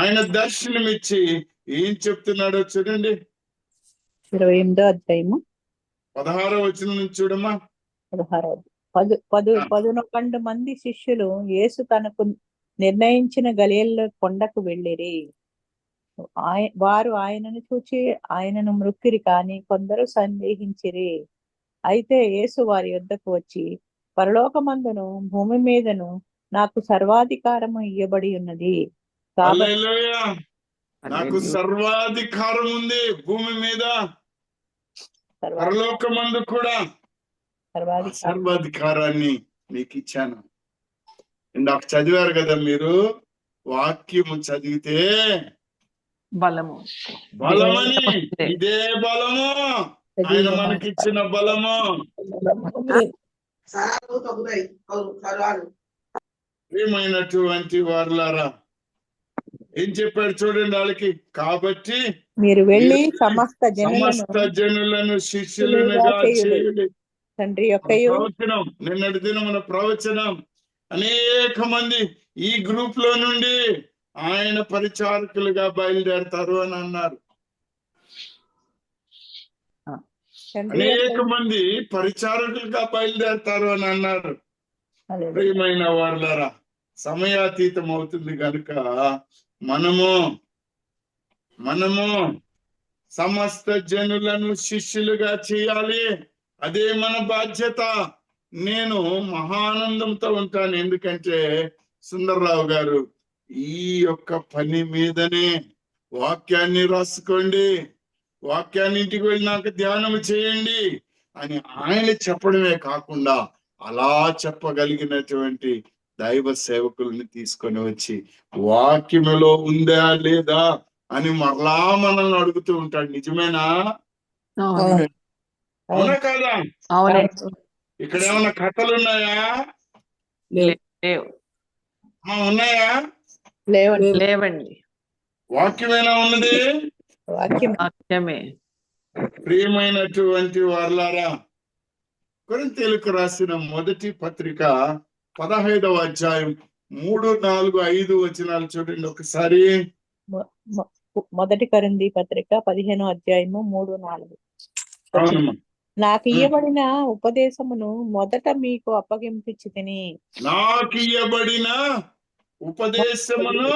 ఆయన దర్శనమిచ్చి ఏం చెప్తున్నాడో చూడండి. 28వ అధ్యాయము 16వ వచనం నుంచి చూడమ్మా. 11 మంది శిష్యులు యేసు తనకు నిర్ణయించిన గలిలయ కొండకు వెళ్ళిరి. వారు ఆయనను చూచి ఆయనను మ్రొక్కిరి, కానీ కొందరు సందేహించిరి. అయితే యేసు వారి యొద్దకు వచ్చి, పరలోకమందును భూమి మీదను నాకు సర్వాధికారము ఇయ్యబడి ఉన్నది నాకు సర్వాధికారం ఉంది భూమి మీద, పరలోకమందు కూడా. సర్వాధికారాన్ని మీకు ఇచ్చాను. ఇందాక చదివారు కదా మీరు, వాక్యము చదివితే బలము. బలమని, ఇదే బలము, ఆయన మనకిచ్చిన బలము. ప్రియమైనటువంటి వారులారా, ఏం చెప్పాడు చూడండి వాళ్ళకి. కాబట్టి మీరు వెళ్ళి సమస్త జనులను శిష్యులుగా చేయుడి. తండ్రి యొక్క ప్రవచనం, నిన్నటి దినమున ప్రవచనం, అనేక మంది ఈ గ్రూప్ లో నుండి ఆయన పరిచారకులుగా బయలుదేరతారు అని అన్నారు. అనేక మంది పరిచారకులుగా బయలుదేరతారు అని అన్నారు. ప్రియమైన వారులారా, సమయాతీతం అవుతుంది కనుక మనము సమస్త జనులను శిష్యులుగా చేయాలి. అదే మన బాధ్యత. నేను మహానందంతో ఉంటాను, ఎందుకంటే సుందర్రావు గారు ఈ యొక్క పని మీదనే వాక్యాన్ని రాసుకోండి, వాక్యాన్ని ఇంటికి వెళ్ళినాక ధ్యానం చేయండి అని ఆయన చెప్పడమే కాకుండా అలా చెప్పగలిగినటువంటి దైవ సేవకుల్ని తీసుకొని వచ్చి వాక్యములో ఉందా లేదా అని మరలా మనల్ని అడుగుతూ ఉంటాడు. నిజమేనా? అవునా కాదా? ఇక్కడ ఏమన్నా కథలు ఉన్నాయా? ఉన్నాయా? లేవండి. వాక్యమేనా ఉన్నది? వాక్యమే. ప్రియమైనటువంటి వారలారా, కొరింథీయులకు రాసిన మొదటి పత్రిక 15వ అధ్యాయం 3, 4, 5 వచనాలు చూడండి ఒకసారి. మొదటి కొరింథీ పత్రిక 15వ అధ్యాయము 3, 4. నాకు ఇయ్యబడిన ఉపదేశమును మొదట మీకు అప్పగించితిని. నాకు ఇయ్యబడిన ఉపదేశమును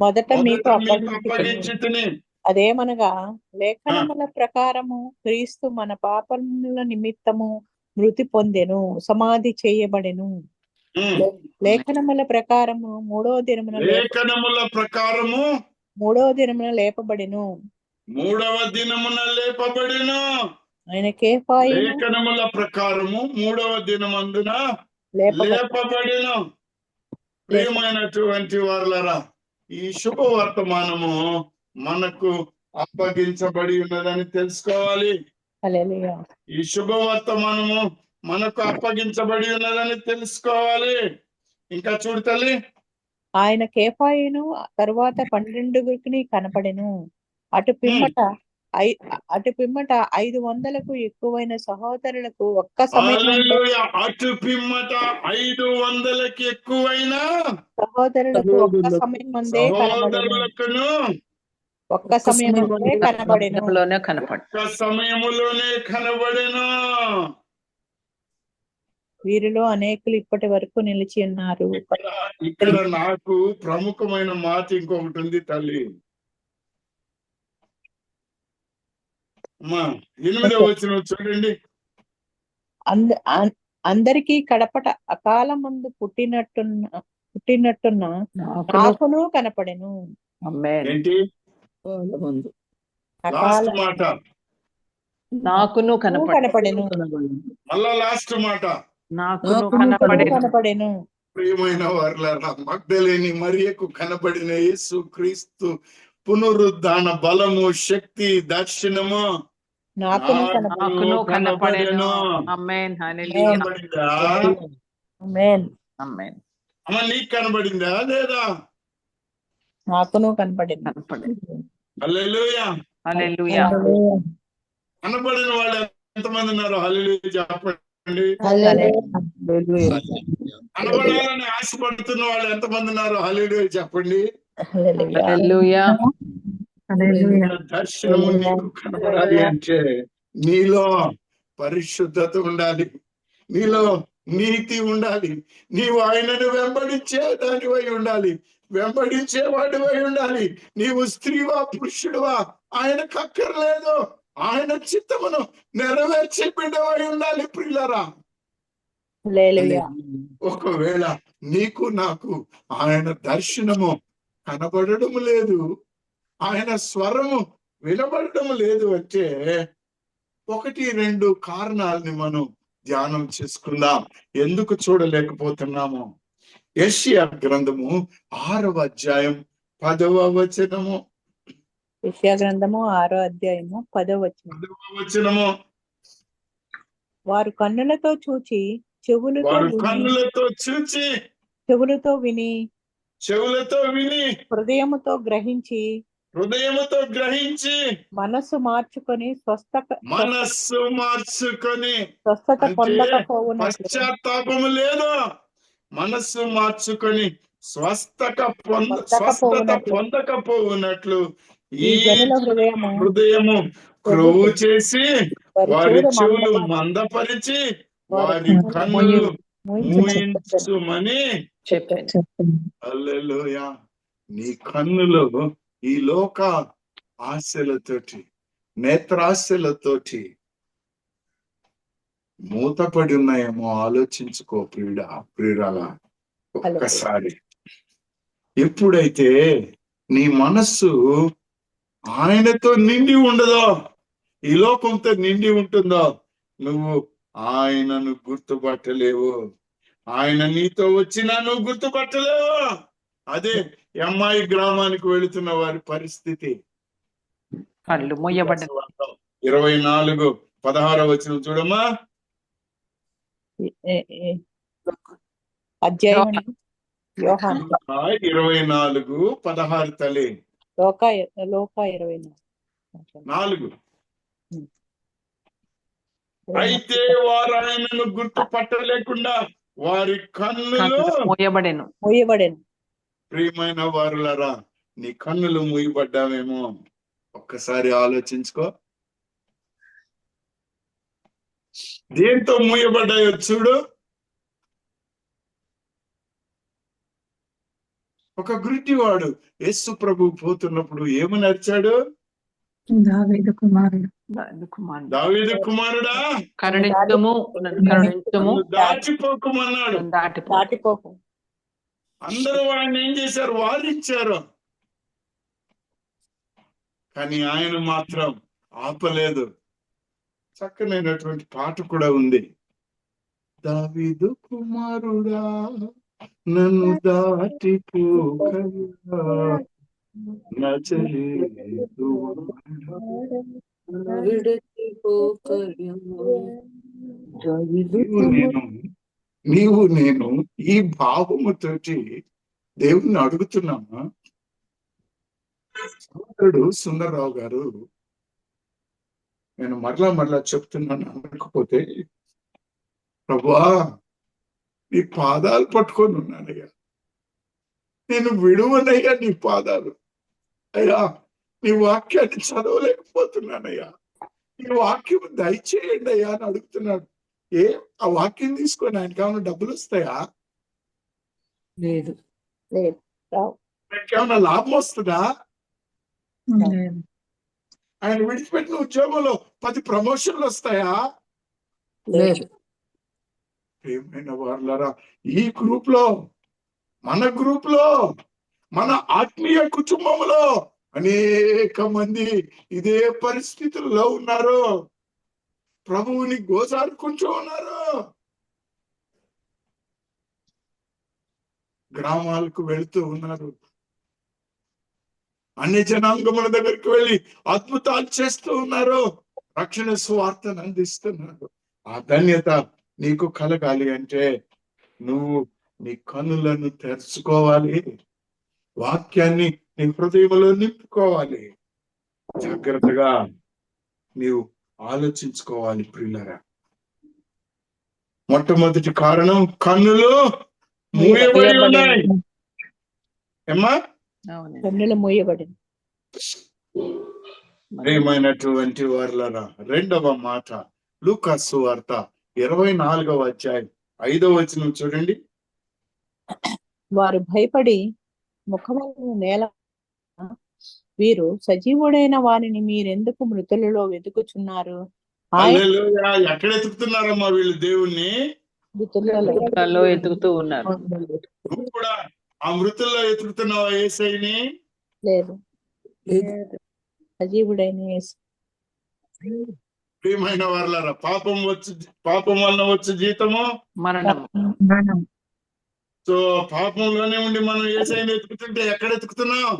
మొదట మీకు అప్పగించితిని. అదేమనగా, లేఖనముల ప్రకారము క్రీస్తు మన పాపముల నిమిత్తము మృతి పొందెను, సమాధి చేయబడెను. లేఖనముల ప్రకారము మూడవ దినమున లేపబడెను. ఆయన కేఫాయి లేఖనముల ప్రకారము 3వ దినమందున లేపబడెను. ప్రియమైనటువంటి వారలారా, ఈ శుభవర్తమానము మనకు అప్పగించబడి ఉన్నదని తెలుసుకోవాలి. ఈ శుభవర్తమానము మనకు అప్పగించబడి ఉన్నదని తెలుసుకోవాలి. ఇంకా చూడు తల్లి, ఆయన కేఫాయిను తరువాత 12 కనపడెను. అటు పిమ్మట 500కు ఎక్కువైన సహోదరులకు ఒక్క సమయంలో అటు పిమ్మట 500కి ఎక్కువైన సహోదరులకు ఒక్క సమయం ముందే కనబడెను. ఒక్క సమయంలోనే కనబడెను. వీరిలో అనేకులు ఇప్పటి వరకు నిలిచి ఉన్నారు. ఇక్కడ నాకు ప్రముఖమైన మాట ఇంకొకటి ఉంది తల్లి. 8వ వచనం చూడండి. అందరికీ కడపట అకాల మందు పుట్టినట్టున్న నాకును కనపడెను. ఏంటి లాస్ట్ మాట? నాకును కనపడెను. మళ్ళా లాస్ట్ మాట, నాకును కనపడెను. ప్రియమైన వారలారా, మగ్దలేని మరియకు కనబడిన యేసు క్రీస్తు పునరుద్ధాన బలము, శక్తి, దర్శనము నాకును కనపడెను. ఆమేన్. హల్లెలూయా. ఆమేన్. ఆమేన్. అమ్మ, నీకు కనబడిందా లేదా? నాకును కనపడింది. హల్లెలూయా. హల్లెలూయా. కనబడిన వాళ్ళు ఎంతమంది ఉన్నారు? హల్లెలూయా చెప్పండి. కనబడాలని ఆశపడుతున్న వాళ్ళు ఎంతమంది ఉన్నారు? హల్లెలూయా చెప్పండి. హల్లెలూయా. దర్శనము నీకు కనబడాలి అంటే నీలో పరిశుద్ధత ఉండాలి, నీలో నీతి ఉండాలి, నీవు ఆయనను వెంబడించే దానివై ఉండాలి, వెంబడించేవాడివై ఉండాలి. నీవు స్త్రీవా పురుషుడువా ఆయనకు అక్కర్లేదు, ఆయన చిత్తమును నెరవేర్చే బిడ్డవై ఉండాలి. ప్రియులారా, ఒకవేళ నీకు నాకు ఆయన దర్శనము కనబడడం లేదు, ఆయన స్వరము వినబడడం లేదు అంటే 1-2 కారణాలని మనం ధ్యానం చేసుకుందాం. ఎందుకు చూడలేకపోతున్నాము? యెషయా గ్రంథము 6వ అధ్యాయం 10వ వచనము. యెషయా గ్రంథము 6వ అధ్యాయము 10వ వచనం. 10వ వచనము. వారు కన్నులతో చూచి కన్నులతో చూచి చెవులతో విని చెవులతో విని హృదయముతో గ్రహించి మనస్సు మార్చుకొని స్వస్థత పొందకపోవునట్లు పశ్చాత్తాపము లేదు. మనస్సు మార్చుకొని స్వస్థత పొందకపోవునట్లు ఈ జనుల హృదయము క్రొవ్వు చేసి వారి చెవులు మందపరిచి వారి కన్నులు మూయించుమని చెప్పాను. హల్లెలూయా. నీ కన్నులు ఈ లోక ఆశలతోటి, నేత్రాశలతోటి మూతపడి ఉన్నాయేమో ఆలోచించుకో ప్రియురాల. ఒక్కసారి ఎప్పుడైతే నీ మనస్సు ఆయనతో నిండి ఉండదో, ఈ లోకంతో నిండి ఉంటుందో, నువ్వు ఆయనను గుర్తుపట్టలేవు. ఆయన నీతో వచ్చినా నువ్వు గుర్తుపట్టలేవు. అదే అమ్మాయి గ్రామానికి వెళుతున్న వారి పరిస్థితి. కళ్ళు మూయబడ్డ 24:16 వచనం చూడమ్మా. అధ్యాయం యోహాను 24:16 తల్లి. లోకా 24. అయితే వారు ఆయనను గుర్తుపట్టలేకుండా వారి కన్నులు మూయబడెను. ప్రియమైన వారులారా, నీ కన్నులు మూయబడ్డావేమో ఒక్కసారి ఆలోచించుకో. దేంతో మూయబడ్డాయో చూడు. ఒక గుడ్డివాడు యేసు ప్రభు పోతున్నప్పుడు ఏమని అరిచాడు? దావీదు కుమారుడా కరుణించుము, దాటిపోకుమన్నాడు. దాటిపోకు. అందరూ ఆయన ఏం చేశారు? వారించారు. కానీ ఆయన మాత్రం ఆపలేదు. చక్కనైనటువంటి పాట కూడా ఉంది. దావీదు కుమారుడా నన్ను దాటిపోకయ్యా, నజరేతు నీవు నేను ఈ భావముతోటి దేవుణ్ణి అడుగుతున్నామా? సోదరుడు సుందరరావు గారు, నేను మరలా చెప్తున్నాను అనకపోతే, ప్రభువా నీ పాదాలు పట్టుకొని ఉన్నానయ్యా, నేను విడువనయ్యా నీ పాదాలు. అయ్యా నీ వాక్యాన్ని చదవలేకపోతున్నానయ్యా, నీ వాక్యం దయచేయండి అయ్యా అని అడుగుతున్నాడు. ఆ వాక్యం తీసుకొని ఆయనకి ఏమైనా డబ్బులు వస్తాయా? లేదు. ఆయనకేమైనా లాభం వస్తుందా? ఆయన విడిచిపెట్టిన ఉద్యోగంలో 10 ప్రమోషన్లు వస్తాయా? లేదు. ఏమైనా వాళ్ళరా, ఈ గ్రూప్ లో, మన గ్రూప్ లో, మన ఆత్మీయ కుటుంబంలో అనేక మంది ఇదే పరిస్థితుల్లో ఉన్నారు. ప్రభువుని గోసారుకుంటూ ఉన్నారు. గ్రామాలకు వెళుతూ ఉన్నారు. అన్ని జనాంగముల దగ్గరికి వెళ్ళి అద్భుతాలు చేస్తూ ఉన్నారు. రక్షణ సువార్తను అందిస్తున్నారు. ఆ ధన్యత నీకు కలగాలి అంటే నువ్వు నీ కన్నులను తెరుచుకోవాలి, వాక్యాన్ని నీ హృదయంలో నింపుకోవాలి. జాగ్రత్తగా నీవు ఆలోచించుకోవాలి ప్రియులారా. మొట్టమొదటి కారణం కన్నులు మూయబడి ఉన్నాయి. ఏమ్మా? కన్నులు మూయబడి. ప్రియమైనటువంటి వారులారా, రెండవ మాట లూకా సువార్త 24వ అధ్యాయం 5వ వచనం చూడండి. వారు భయపడి ముఖములను నేల, వీరు సజీవుడైన వారిని మీరెందుకు మృతులలో వెతుకుచున్నారు? ఎక్కడ ఎతుకుతున్నారమ్మా వీళ్ళు? దేవుణ్ణి మృతులలో ఎతుకుతూ ఉన్నారు. నువ్వు కూడా ఆ మృతుల్లో ఎతుకుతున్నావా యేసయ్యని? లేదు. లేదు. సజీవుడైన యేసు. ప్రియమైన వాళ్ళారా, పాపం వలన వచ్చే జీతము మరణము. మరణం. సో పాపంలోనే ఉండి మనం యేసయ్యని ఎత్తుకుతుంటే ఎక్కడ ఎత్తుకుతున్నాం?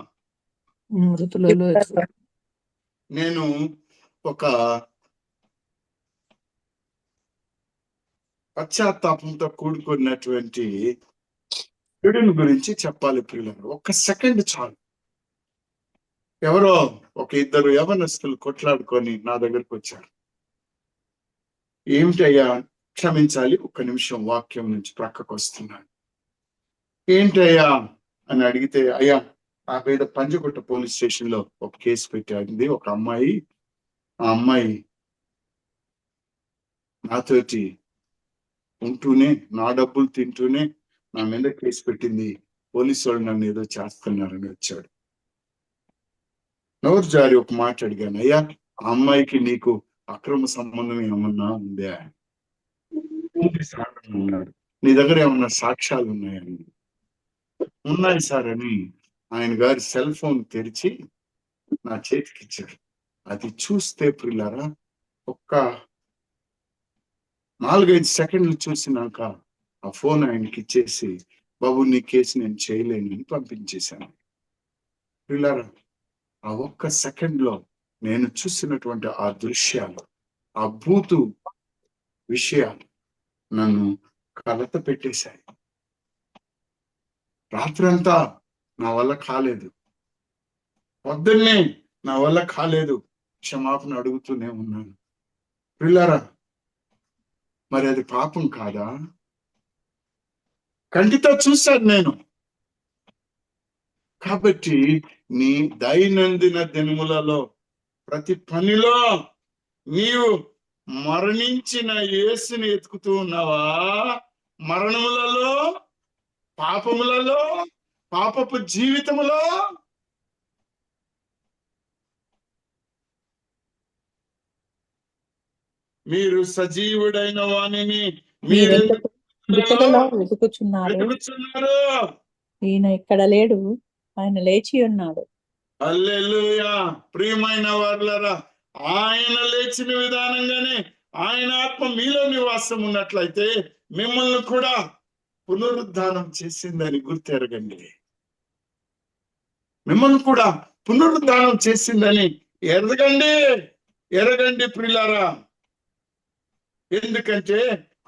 మృతులలో నేను ఒక పశ్చాత్తాపంతో కూడుకున్నటువంటి వీడిని గురించి చెప్పాలి ప్రియులారా. ఒక్క సెకండ్ చాలు. ఎవరో ఒక ఇద్దరు యవనస్తులు కొట్లాడుకొని నా దగ్గరకు వచ్చారు. ఏమిటయ్యా, క్షమించాలి, ఒక్క నిమిషం వాక్యం నుంచి ప్రక్కకు వస్తున్నాను. ఏంటయ్యా అని అడిగితే, అయ్యా ఆ మీద పంజగుట్ట పోలీస్ స్టేషన్ లో ఒక కేసు పెట్టాడింది ఒక అమ్మాయి. ఆ అమ్మాయి నాతోటి ఉంటూనే, నా డబ్బులు తింటూనే నా మీద కేసు పెట్టింది, పోలీసు వాళ్ళు నన్ను ఏదో చేస్తున్నారని వచ్చాడు. నోరు జారి ఒక మాట అడిగాను, అయ్యా ఆ అమ్మాయికి నీకు అక్రమ సంబంధం ఏమన్నా ఉందా? ఉంది సార్ అన్నాడు. నీ దగ్గర ఏమన్నా సాక్ష్యాలు ఉన్నాయని. ఉన్నాయి సార్ అని ఆయన గారి సెల్ ఫోన్ తెరిచి నా చేతికి ఇచ్చాడు. అది చూస్తే ప్రియులారా, ఒక్క 4-5 సెకండ్లు చూసినాక ఆ ఫోన్ ఆయనకి ఇచ్చేసి, బాబు నీ కేసు నేను చేయలేనని పంపించేశాను. ప్రియులారా, ఆ ఒక్క సెకండ్ లో నేను చూసినటువంటి ఆ దృశ్యాలు, ఆ భూతు విషయాలు నన్ను కలత పెట్టేశాయి. రాత్రంతా నా వల్ల కాలేదు, పొద్దున్నే నా వల్ల కాలేదు, క్షమాపణ అడుగుతూనే ఉన్నాను. ప్రియులారా, మరి అది పాపం కాదా? కంటితో చూశాను నేను. కాబట్టి నీ దైనందిన దినములలో ప్రతి పనిలో నీవు మరణించిన యేసుని ఎత్తుకుతూ ఉన్నావా? మరణములలో, పాపములలో, పాపపు జీవితములో మీరు సజీవుడైన వాణిని మీరెందుకు మృతులలో వెతుకుచున్నారు? వెతుకుచున్నారు. ఈయన ఇక్కడ లేడు, ఆయన లేచి ఉన్నాడు. హల్లెలూయా. ప్రియమైన వారులారా, ఆయన లేచిన విధానంగానే ఆయన ఆత్మ మీలో నివాసం ఉన్నట్లయితే మిమ్మల్ని కూడా పునరుద్ధానం చేసిందని గుర్తెరగండి. మిమ్మల్ని కూడా పునరుద్ధానం చేసిందని ఎరగండి ప్రియులారా. ఎందుకంటే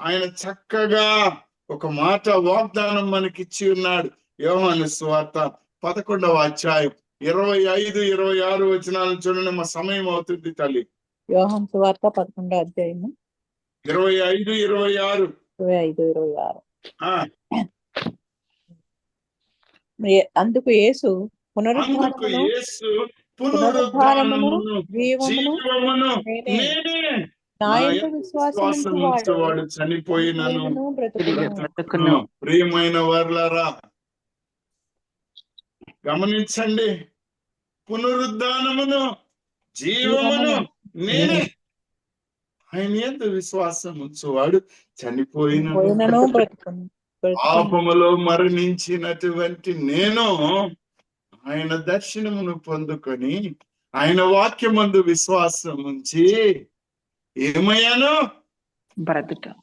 ఆయన చక్కగా ఒక మాట వాగ్దానం మనకిచ్చి ఉన్నాడు. యోహాను సువార్త 11వ అధ్యాయం 25-26 వచనాలను చూడండి. మా సమయం అవుతుంది తల్లి. యోహాను సువార్త 11వ అధ్యాయం 25-26. 25-26. అందుకు యేసు పునరుద్ధానమును జీవమును నేనే. నా యందు విశ్వాసముంచువాడు చనిపోయినను బ్రతుకును. ప్రియమైన వారులారా, గమనించండి, పునరుద్ధానమును జీవమును నేనే. ఆయన యందు విశ్వాసం ఉంచువాడు చనిపోయినను బ్రతుకును. పాపములో మరణించినటువంటి నేను ఆయన దర్శనమును పొందుకొని ఆయన వాక్యమందు విశ్వాసం ఉంచి ఏమయ్యాను? బ్రతికాను.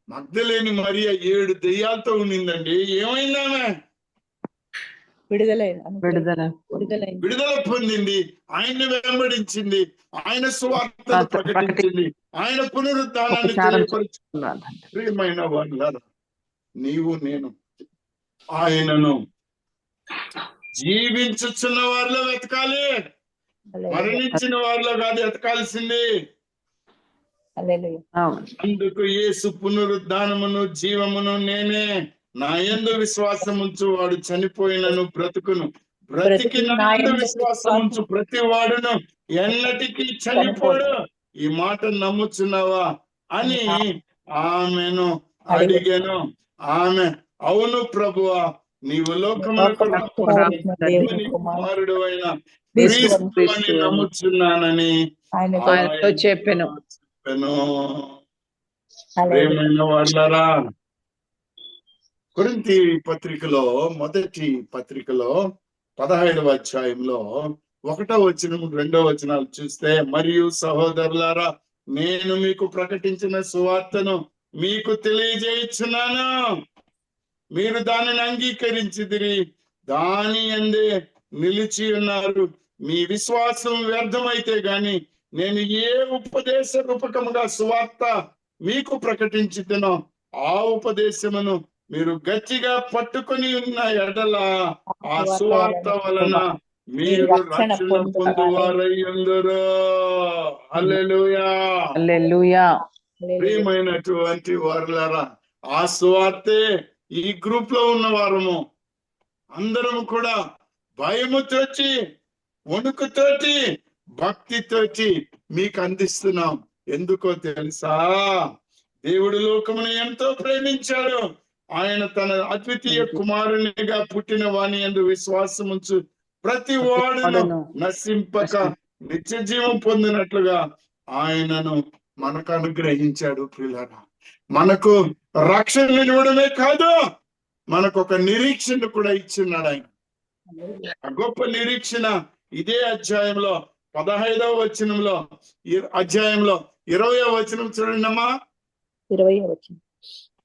మగ్దలేని మరియ 7 దెయ్యాలతో ఉండిందండి. ఏమైందామె? విడుదల పొందింది. ఆయన్ని వెంబడించింది, ఆయన సువార్తను ప్రకటించింది, ఆయన పునరుద్ధానాన్ని తెలియపరిచింది. ప్రియమైన వాళ్ళారా, నీవు నేను ఆయనను జీవించుచున్న వారిలో వెతకాలి, మరణించిన వారిలో కాదు వెతకాల్సింది. అందుకు యేసు పునరుద్ధానమును జీవమును నేనే. నా యందు విశ్వాసం ఉంచు వాడు చనిపోయినను బ్రతుకును, బ్రతికి నా యందు విశ్వాసం ఉంచు ప్రతి వాడును ఎన్నటికీ చనిపోడు. ఈ మాట నమ్ముచున్నావా అని ఆమెను అడిగాను. ఆమె అవును ప్రభువా, నీవు లోకమునకు కుమారుడు అయిన క్రీస్తు అని నమ్ముచున్నానని ఆయనతో చెప్పెను. ప్రియమైన వాళ్ళారా, కొరింథీ పత్రికలో మొదటి పత్రికలో 15వ అధ్యాయంలో 1వ వచనం 2వ వచనాలు చూస్తే, మరియు సహోదరులారా, నేను మీకు ప్రకటించిన సువార్తను మీకు తెలియజేయుచున్నాను, మీరు దానిని అంగీకరించిదిరి, దాని అందే నిలిచి ఉన్నారు. మీ విశ్వాసం వ్యర్థమైతే గాని నేను ఏ ఉపదేశ రూపకముగా సువార్త మీకు ప్రకటించుతున్నో ఆ ఉపదేశమును మీరు గట్టిగా పట్టుకొని ఉన్న ఎడల ఆ సువార్త వలన మీరు రక్షణ పొందువారై ఉందురు. హల్లెలూయా. హల్లెలూయా. ప్రియమైనటువంటి వారులారా, ఆ సువార్తే ఈ గ్రూప్ లో ఉన్న వారము అందరము కూడా భయముతోటి, వణుకుతోటి, భక్తితోటి మీకు అందిస్తున్నాం. ఎందుకో తెలుసా? దేవుడు లోకమును ఎంతో ప్రేమించాడు, ఆయన తన అద్వితీయ కుమారునిగా పుట్టిన వాని యందు విశ్వాసముంచు ప్రతి వాడును నశింపక నిత్య జీవం పొందినట్లుగా ఆయనను మనకు అనుగ్రహించాడు. ప్రియులారా, మనకు రక్షణ ఇవ్వడమే కాదు, మనకు ఒక నిరీక్షణ కూడా ఇచ్చిన్నాడు ఆయన. ఆ గొప్ప నిరీక్షణ ఇదే అధ్యాయంలో 15వ వచనంలో, అధ్యాయంలో 20వ వచనం చూడండి అమ్మా. 20వ వచనం.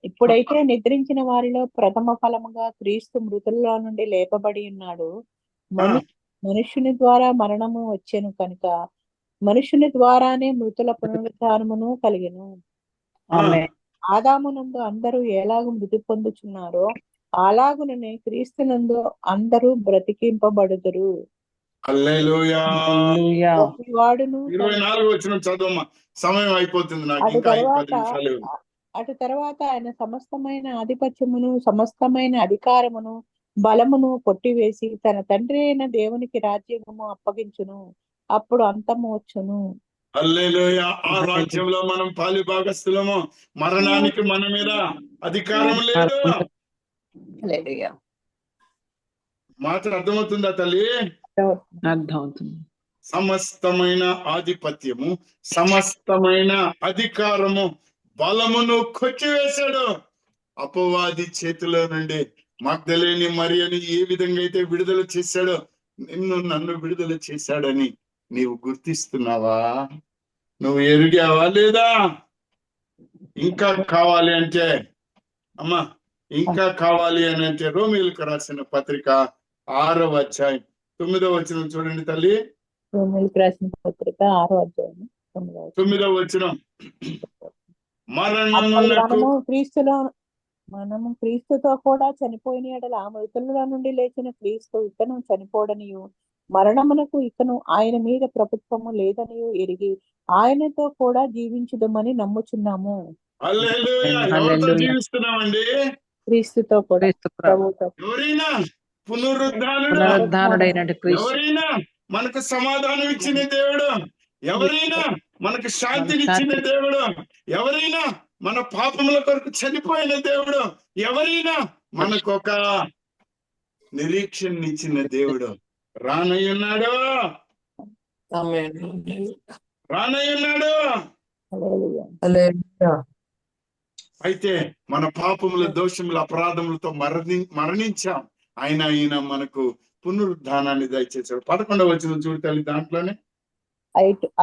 ఇప్పుడైతే నిద్రించిన వారిలో ప్రథమ ఫలముగా క్రీస్తు మృతుల్లో నుండి లేపబడి ఉన్నాడు. మనుష్యుని ద్వారా మరణము వచ్చెను కనుక మనుష్యుని ద్వారానే మృతుల పునరుద్ధానమును కలిగెను. ఆదామునందు అందరూ ఎలాగూ మృతి పొందుచున్నారో అలాగుననే క్రీస్తునందు అందరూ బ్రతికింపబడుదురు. హల్లెలూయా. వాడును 24వ వచనం చదవమ్మా, సమయం అయిపోతుంది నాకు. అటు తర్వాత ఆయన సమస్తమైన ఆధిపత్యమును సమస్తమైన అధికారమును బలమును కొట్టివేసి తన తండ్రి అయిన దేవునికి రాజ్యము అప్పగించును. అప్పుడు అంతము వచ్చును. హల్లెలూయా. ఆ రాజ్యంలో మనం పాలి భాగస్థులము. మరణానికి మన మీద అధికారం లేదు. మాట అర్థమవుతుందా తల్లి? అర్థమవుతుంది. సమస్తమైన ఆధిపత్యము, సమస్తమైన అధికారము, బలమును కొట్టివేశాడు. అపవాది చేతిలో నుండి మగ్దలేని మరియని ఏ విధంగా అయితే విడుదల చేశాడో నన్ను విడుదల చేశాడని నీవు గుర్తిస్తున్నావా? నువ్వు ఎరిగావా లేదా? ఇంకా కావాలి అంటే అమ్మా, ఇంకా కావాలి అని అంటే రోమీయులకు రాసిన పత్రిక 6వ అధ్యాయం 9వ వచనం చూడండి తల్లి. రోమీయులకు రాసిన పత్రిక 6వ అధ్యాయం 9వ వచనం. మనము క్రీస్తుతో కూడా చనిపోయిన ఎడల మృతుల నుండి లేచిన క్రీస్తు ఇకను చనిపోడనియు మరణమునకు ఇకను ఆయన మీద ప్రభుత్వము లేదనియు ఎరిగి ఆయనతో కూడా జీవించుదమని నమ్ముచున్నాము. జీవిస్తున్నామండి క్రీస్తుతో కూడా. ఎవరైనా పునరుద్ధానుడైన ఎవరైనా మనకు సమాధానం ఇచ్చిన దేవుడు, ఎవరైనా మనకు శాంతినిచ్చిన దేవుడు, ఎవరైనా మన పాపముల కొరకు చనిపోయిన దేవుడు, ఎవరైనా మనకు ఒక నిరీక్షణ ఇచ్చిన దేవుడు రానయ్యున్నాడు. అయితే మన పాపముల, దోషముల, అపరాధములతో మరణించాం. ఆయన మనకు పునరుద్ధానాన్ని దయచేశాడు. 11వ వచనం చూడు తల్లి. దాంట్లోనే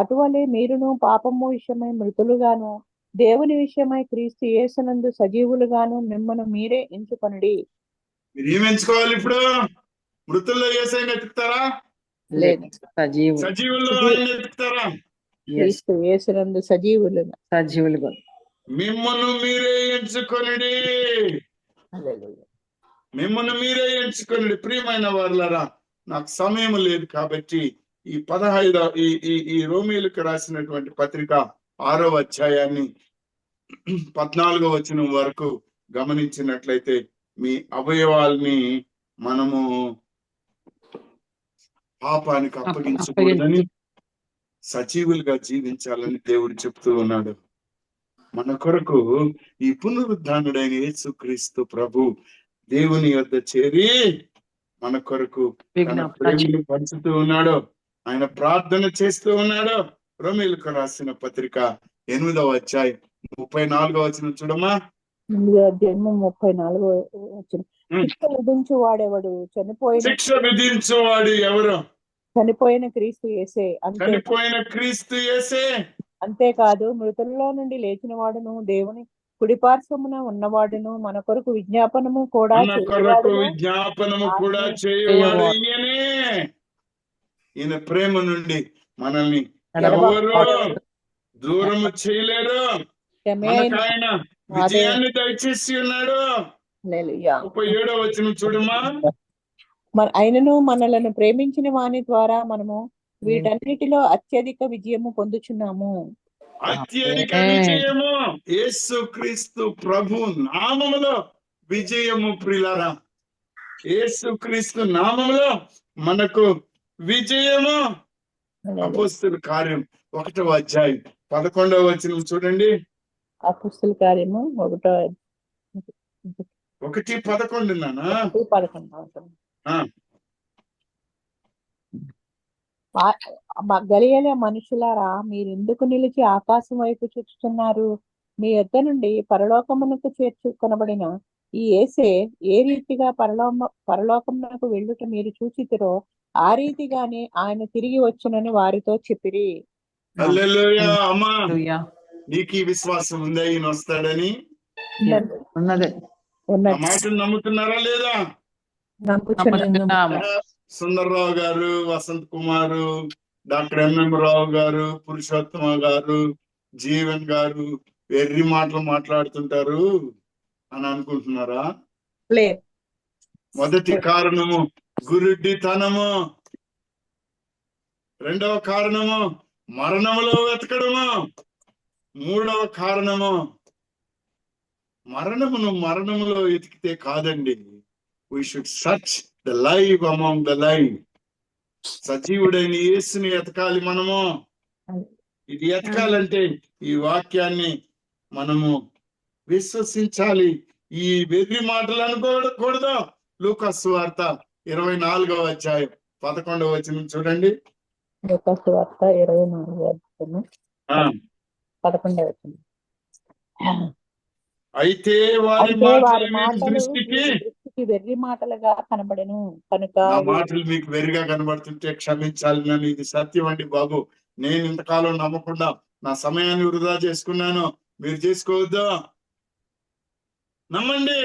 అటువలే మీరును పాపము విషయమై మృతులుగాను దేవుని విషయమై క్రీస్తు యేసునందు సజీవులుగాను మిమ్మల్ని మీరే ఎంచుకొనుడి. మీరు ఏం ఎంచుకోవాలి ఇప్పుడు? మృతుల్లో యేసయ్యని ఎత్తుకుతారా? లేదు. సజీవుల్లో ఎత్తుకుతారా? క్రీస్తు యేసునందు సజీవులుగా మిమ్మల్ని మీరే ఎంచుకొనుడి. మిమ్మల్ని మీరే ఎంచుకొనుడి. ప్రియమైన వారులారా, నాకు సమయం లేదు కాబట్టి ఈ 15వ ఈ రోమీయులకు రాసినటువంటి పత్రిక 6వ అధ్యాయాన్ని 14వ వచనం వరకు గమనించినట్లయితే మీ అవయవాల్ని మనము పాపానికి అప్పగించకూడదని, సజీవులుగా జీవించాలని దేవుడు చెప్తూ ఉన్నాడు. మన కొరకు ఈ పునరుద్ధానుడైన యేసుక్రీస్తు ప్రభు దేవుని యొద్ద చేరి మన కొరకు తన ప్రేమను పంచుతూ ఉన్నాడు. ఆయన ప్రార్థన చేస్తూ ఉన్నాడు. రోమీయులకు రాసిన పత్రిక 8వ అధ్యాయం 34వ వచనం చూడమ్మా. అధ్యాయము 34 వచ్చిన ఉమ్. శిక్ష విధించు వాడెవడు శిక్ష విధించేవాడు ఎవరు? చనిపోయిన క్రీస్తు యేసే చనిపోయిన క్రీస్తు యేసే. అంతేకాదు మృతుల్లో నుండి లేచిన వాడును దేవుని కుడిపార్శ్వమున ఉన్నవాడును మన కొరకు విజ్ఞాపనము కూడా మన కొరకు చేయువాడును విజ్ఞాపనము కూడా ఆయనే చేయవాడు చేయవాడు. ఈయనే. ఈయన ప్రేమ నుండి మనల్ని ఎడబాటు ఎవరు దూరము చేయలేరు. క్షమే మనకు ఆయన విజయాన్ని దయచేసి ఉన్నాడు. హల్లెలూయా. 37వ వచనం చూడమ్మా. ఆయనను మనలను ప్రేమించిన వాని ద్వారా మనము వీటన్నిటిలో అత్యధిక విజయము పొందుచున్నాము. అత్యధిక ఆమేన్. విజయము యేసు క్రీస్తు ప్రభు నామములో విజయము ప్రియులారా. యేసు క్రీస్తు నామములో మనకు విజయము. అపోస్తలుల కార్యం 1వ అధ్యాయం 11వ వచనం చూడండి. అపోస్తలుల కార్యము 1:11 నానా. 1:11. గలిలయ మనుషులారా, మీరెందుకు నిలిచి ఆకాశం వైపు చూస్తున్నారు? మీ యొద్ద నుండి పరలోకమునకు చేర్చుకొనబడిన ఈ యేసే ఏ రీతిగా పరలోకమునకు వెళ్ళుట మీరు చూచితిరో ఆ రీతిగానే ఆయన తిరిగి వచ్చునని వారితో చెప్పిరి. హల్లెలూయా. అమ్మా, హల్లెలూయా. నీకు ఈ విశ్వాసం ఉందా ఈయన వస్తాడని? ఉన్నది. ఆ మాటలు నమ్ముతున్నారా లేదా? నమ్ముతున్నాము. సుందర్రావు గారు, వసంత్ కుమారు, డాక్టర్ ఎంఎం రావు గారు, పురుషోత్తమ గారు, జీవన్ గారు వెర్రి మాటలు మాట్లాడుతుంటారు అని అనుకుంటున్నారా? మొదటి కారణము గురుడితనము. రెండవ కారణము మరణములో వెతకడము. మూడవ కారణము మరణములో వెతికితే కాదండి. We should search the life among the life. సజీవుడైన యేసుని ఎతకాలి మనము. ఇది ఎతకాలంటే ఈ వాక్యాన్ని మనము విశ్వసించాలి. ఈ వెర్రి మాటలు అనుకోకూడదు. లూకాసు సువార్త 24వ అధ్యాయం 11వ వచనం చూడండి. లూకాసు సువార్త 24వ అధ్యాయం 11వ వచనం. అయితే వారి మాటలు దృష్టికి వెర్రి మాటలుగా కనబడెను కనుక నా మాటలు మీకు వెర్రిగా కనబడుతుంటే క్షమించాలి. నన్ను ఇది సత్యం అండి బాబు. నేను ఇంతకాలం నమ్మకుండా నా సమయాన్ని వృధా చేసుకున్నాను. మీరు చేసుకోవద్దు. నమ్మండి.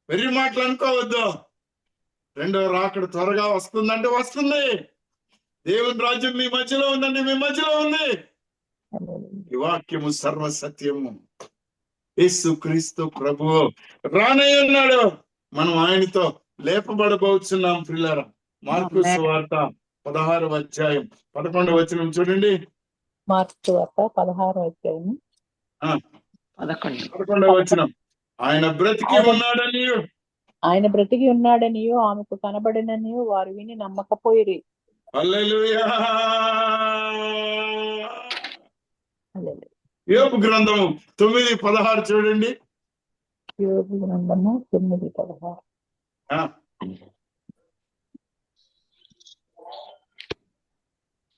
వెర్రి మాటలు అనుకోవద్దు. రెండో రాకడ త్వరగా వస్తుందంటే వస్తుంది. దేవుని రాజ్యం మీ మధ్యలో ఉందండి, మీ మధ్యలో ఉంది. ఈ వాక్యము సర్వసత్యము. యేసు క్రీస్తు ప్రభువు రానై ఉన్నాడు. మనం ఆయనతో లేపబడబోతున్నాం ప్రియులారా. మార్కు సువార్త 16వ అధ్యాయం 11వ వచనం చూడండి. మార్కు సువార్త 16వ అధ్యాయం 11వ వచనం. ఆయన బ్రతికి ఉన్నాడనియు ఆమెకు కనబడిననియు వారు విని నమ్మకపోయిరి. హల్లెలూయా. యోబు గ్రంథము 9:16 చూడండి. యోబు గ్రంథము 9:16.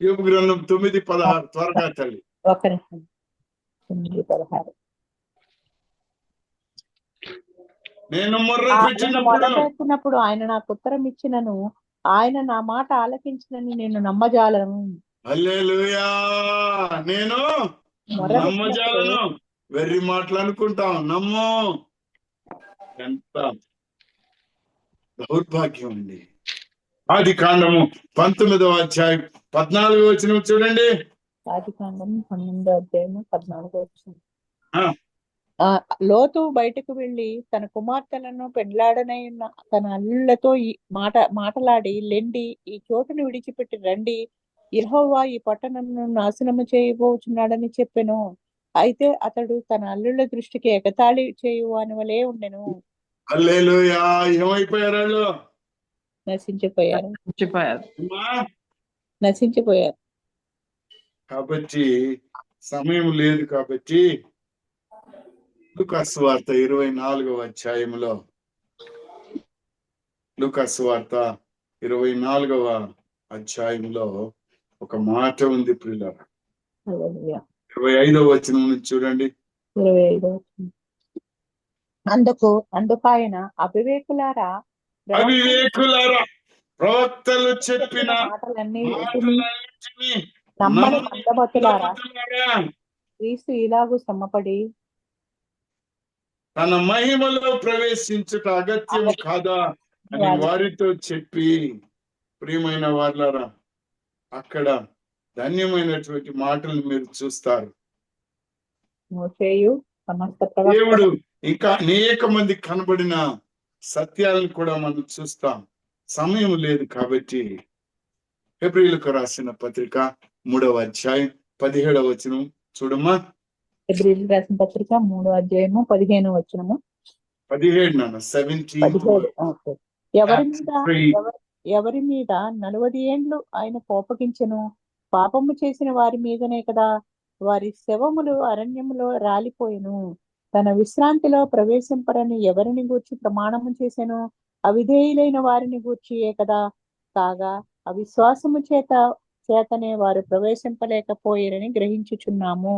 యోబు గ్రంథం 9:16 త్వరగా తల్లి. 9:16. నేను మొర్రపెట్టినప్పుడు ఆయన నాకు ఉత్తరం ఇచ్చినను, ఆయన నా మాట ఆలకించినని నేను నమ్మజాలను. హల్లెలూయా. నేను నమ్మజాలను. వెర్రి మాటలు అనుకుంటాం, నమ్ము. ఎంత దౌర్భాగ్యం అండి. ఆదికాండము 19వ అధ్యాయం 14వ వచనం చూడండి. ఆదికాండము 19వ అధ్యాయం 14వ వచనం. లోతు బయటకు వెళ్లి తన కుమార్తెలను పెండ్లాడనై ఉన్న తన అల్లులతో మాటలాడి లెండి, ఈ చోటును విడిచిపెట్టి రండి, యెహోవా ఈ పట్టణంను నాశనము చేయబోచున్నాడని చెప్పెను. అయితే అతడు తన అల్లుల దృష్టికి ఎగతాళి చేయువాని వలె ఉండెను. హల్లెలూయా. ఏమైపోయారు? నశించిపోయారు. కాబట్టి సమయం లేదు. కాబట్టి లూకాసు వార్త 24వ అధ్యాయంలో లూకాసు వార్త 24వ అధ్యాయంలో ఒక మాట ఉంది ప్రియులారా. 25వ వచనం నుంచి చూడండి. 25వ వచనం. అందుకు ఆయన అవివేకులారా, ప్రవక్తలు చెప్పిన మాటలన్నిటిని మాటలన్నిటినీ నమ్మని నమ్మని మందమతులారా, మందమతులారా, క్రీస్తు ఇలాగూ శ్రమపడి తన మహిమలో ప్రవేశించుట అగత్యం కాదా అని వారితో చెప్పి, ప్రియమైన వాళ్ళారా, అక్కడ ధన్యమైనటువంటి మాటలు మీరు చూస్తారు. మోషేయు సమస్త దేవుడు ఇంకా అనేక మంది కనబడిన సత్యాలను కూడా మనం చూస్తాం. సమయం లేదు కాబట్టి హెబ్రీయులకు రాసిన పత్రిక 3వ అధ్యాయం 17వ వచనం చూడమ్మా. హెబ్రీయులకు రాసిన పత్రిక 3వ అధ్యాయము 15వ వచనము. 17 నాన్న 17. ఎవరి మీద 40 ఏండ్లు ఆయన కోపగించెను, పాపము చేసిన వారి మీదనే కదా. వారి శవములు అరణ్యములో రాలిపోయెను. తన విశ్రాంతిలో ప్రవేశింపరని ఎవరిని గూర్చి ప్రమాణము చేసెను? అవిధేయులైన వారిని గూర్చియే కదా. కాగా అవిశ్వాసము చేతనే వారు ప్రవేశింపలేకపోయారని గ్రహించుచున్నాము.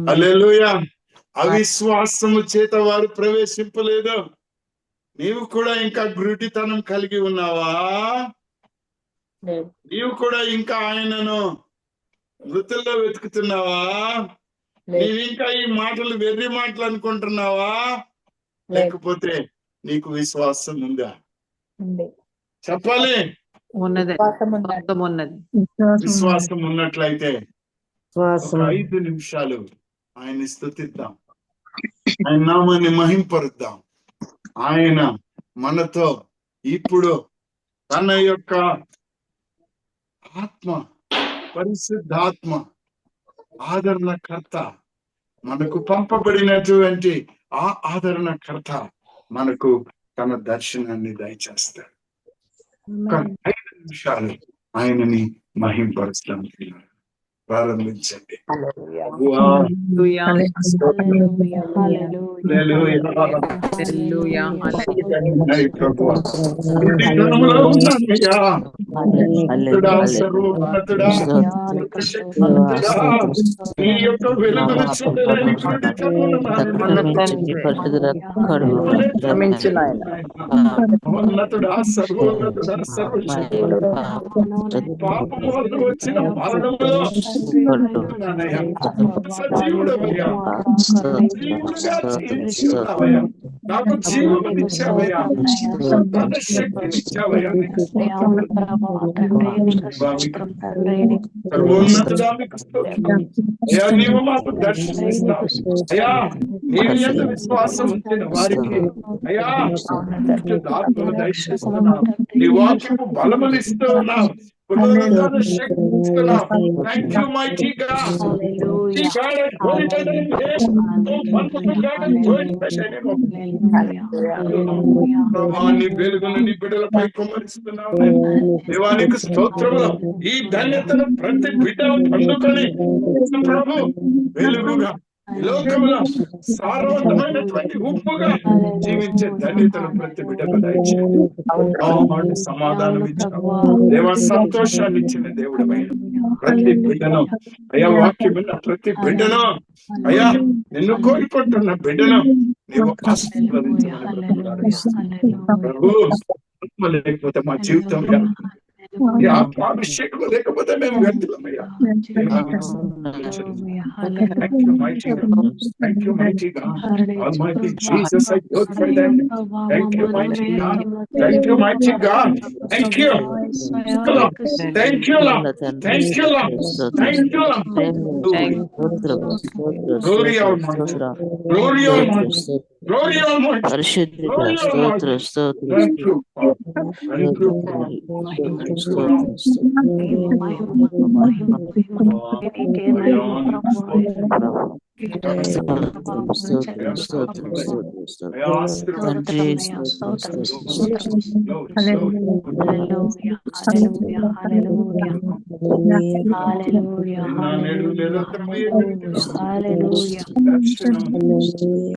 హల్లెలూయా. అవిశ్వాసము చేత వారు ప్రవేశింపలేదు. నీవు కూడా ఇంకా గ్రుడ్డితనం కలిగి ఉన్నావా? నీవు కూడా ఇంకా ఆయనను మృతుల్లో వెతుకుతున్నావా? నీవు ఇంకా ఈ మాటలు వెర్రి మాటలు అనుకుంటున్నావా? లేకపోతే నీకు విశ్వాసం ఉందా? చెప్పాలి. విశ్వాసం ఉన్నట్లయితే 5 నిమిషాలు ఆయన్ని స్తుతిద్దాం, ఆయన నామాన్ని మహింపరుద్దాం. ఆయన మనతో ఇప్పుడు తన యొక్క ఆత్మ, పరిశుద్ధాత్మ, ఆదరణకర్త, మనకు పంపబడినటువంటి ఆ ఆదరణకర్త మనకు తన దర్శనాన్ని దయచేస్తాడు. 5 నిమిషాలు ఆయనని మహింపరుస్తాం. ప్రారంభించండి. వచ్చిన మరణములో నాకు జీవనిచ్చావయ్యా, శక్తినిచ్చావయ్యా. అయ్యా, నీవు మాకు దర్శనమిస్తావు. అయ్యా, నీవు ఎంత విశ్వాసం ఉంచిన వారికి అయ్యా ఆత్మను దర్శిస్తున్నావు. నీ వాక్యము బలములిస్తూ ఉన్నావు, శక్తిస్తున్నావు. Thank you, mighty God. ప్రభావాన్ని వెలుగులని బిడ్డలపై కుమ్మరిస్తున్నావు. దేవానికి స్తోత్రములు. ఈ ధన్యతను ప్రతి బిడ్డ అందుకొని ప్రభు వెలుగుగా లోకంలో సారవంతమైనటువంటి ఉప్పుగా జీవించే ధన్యతను ప్రతి బిడ్డకు దయచేయండి. సమాధానం ఇచ్చావు దేవా, సంతోషాన్ని ఇచ్చిన దేవుడమైన ప్రతి బిడ్డను అయ్యా, వాక్యం విన్న ప్రతి బిడ్డను అయ్యా, నిన్ను కోరుకుంటున్న బిడ్డను నీవు ప్రభు. లేకపోతే మా జీవితం ఈ ఆత్మాభిషేకం లేకపోతే మేము వ్యక్తులమయ్యా. Thank you, mighty God. Almighty Jesus, I glorify that. Thank you, mighty God. Thank you, mighty God. Thank you. Thank you, Lord. Thank you, Lord. Thank you, Lord. Glory Almighty. Glory Almighty. Glory Almighty. Glory Almighty. Thank you. Thank you.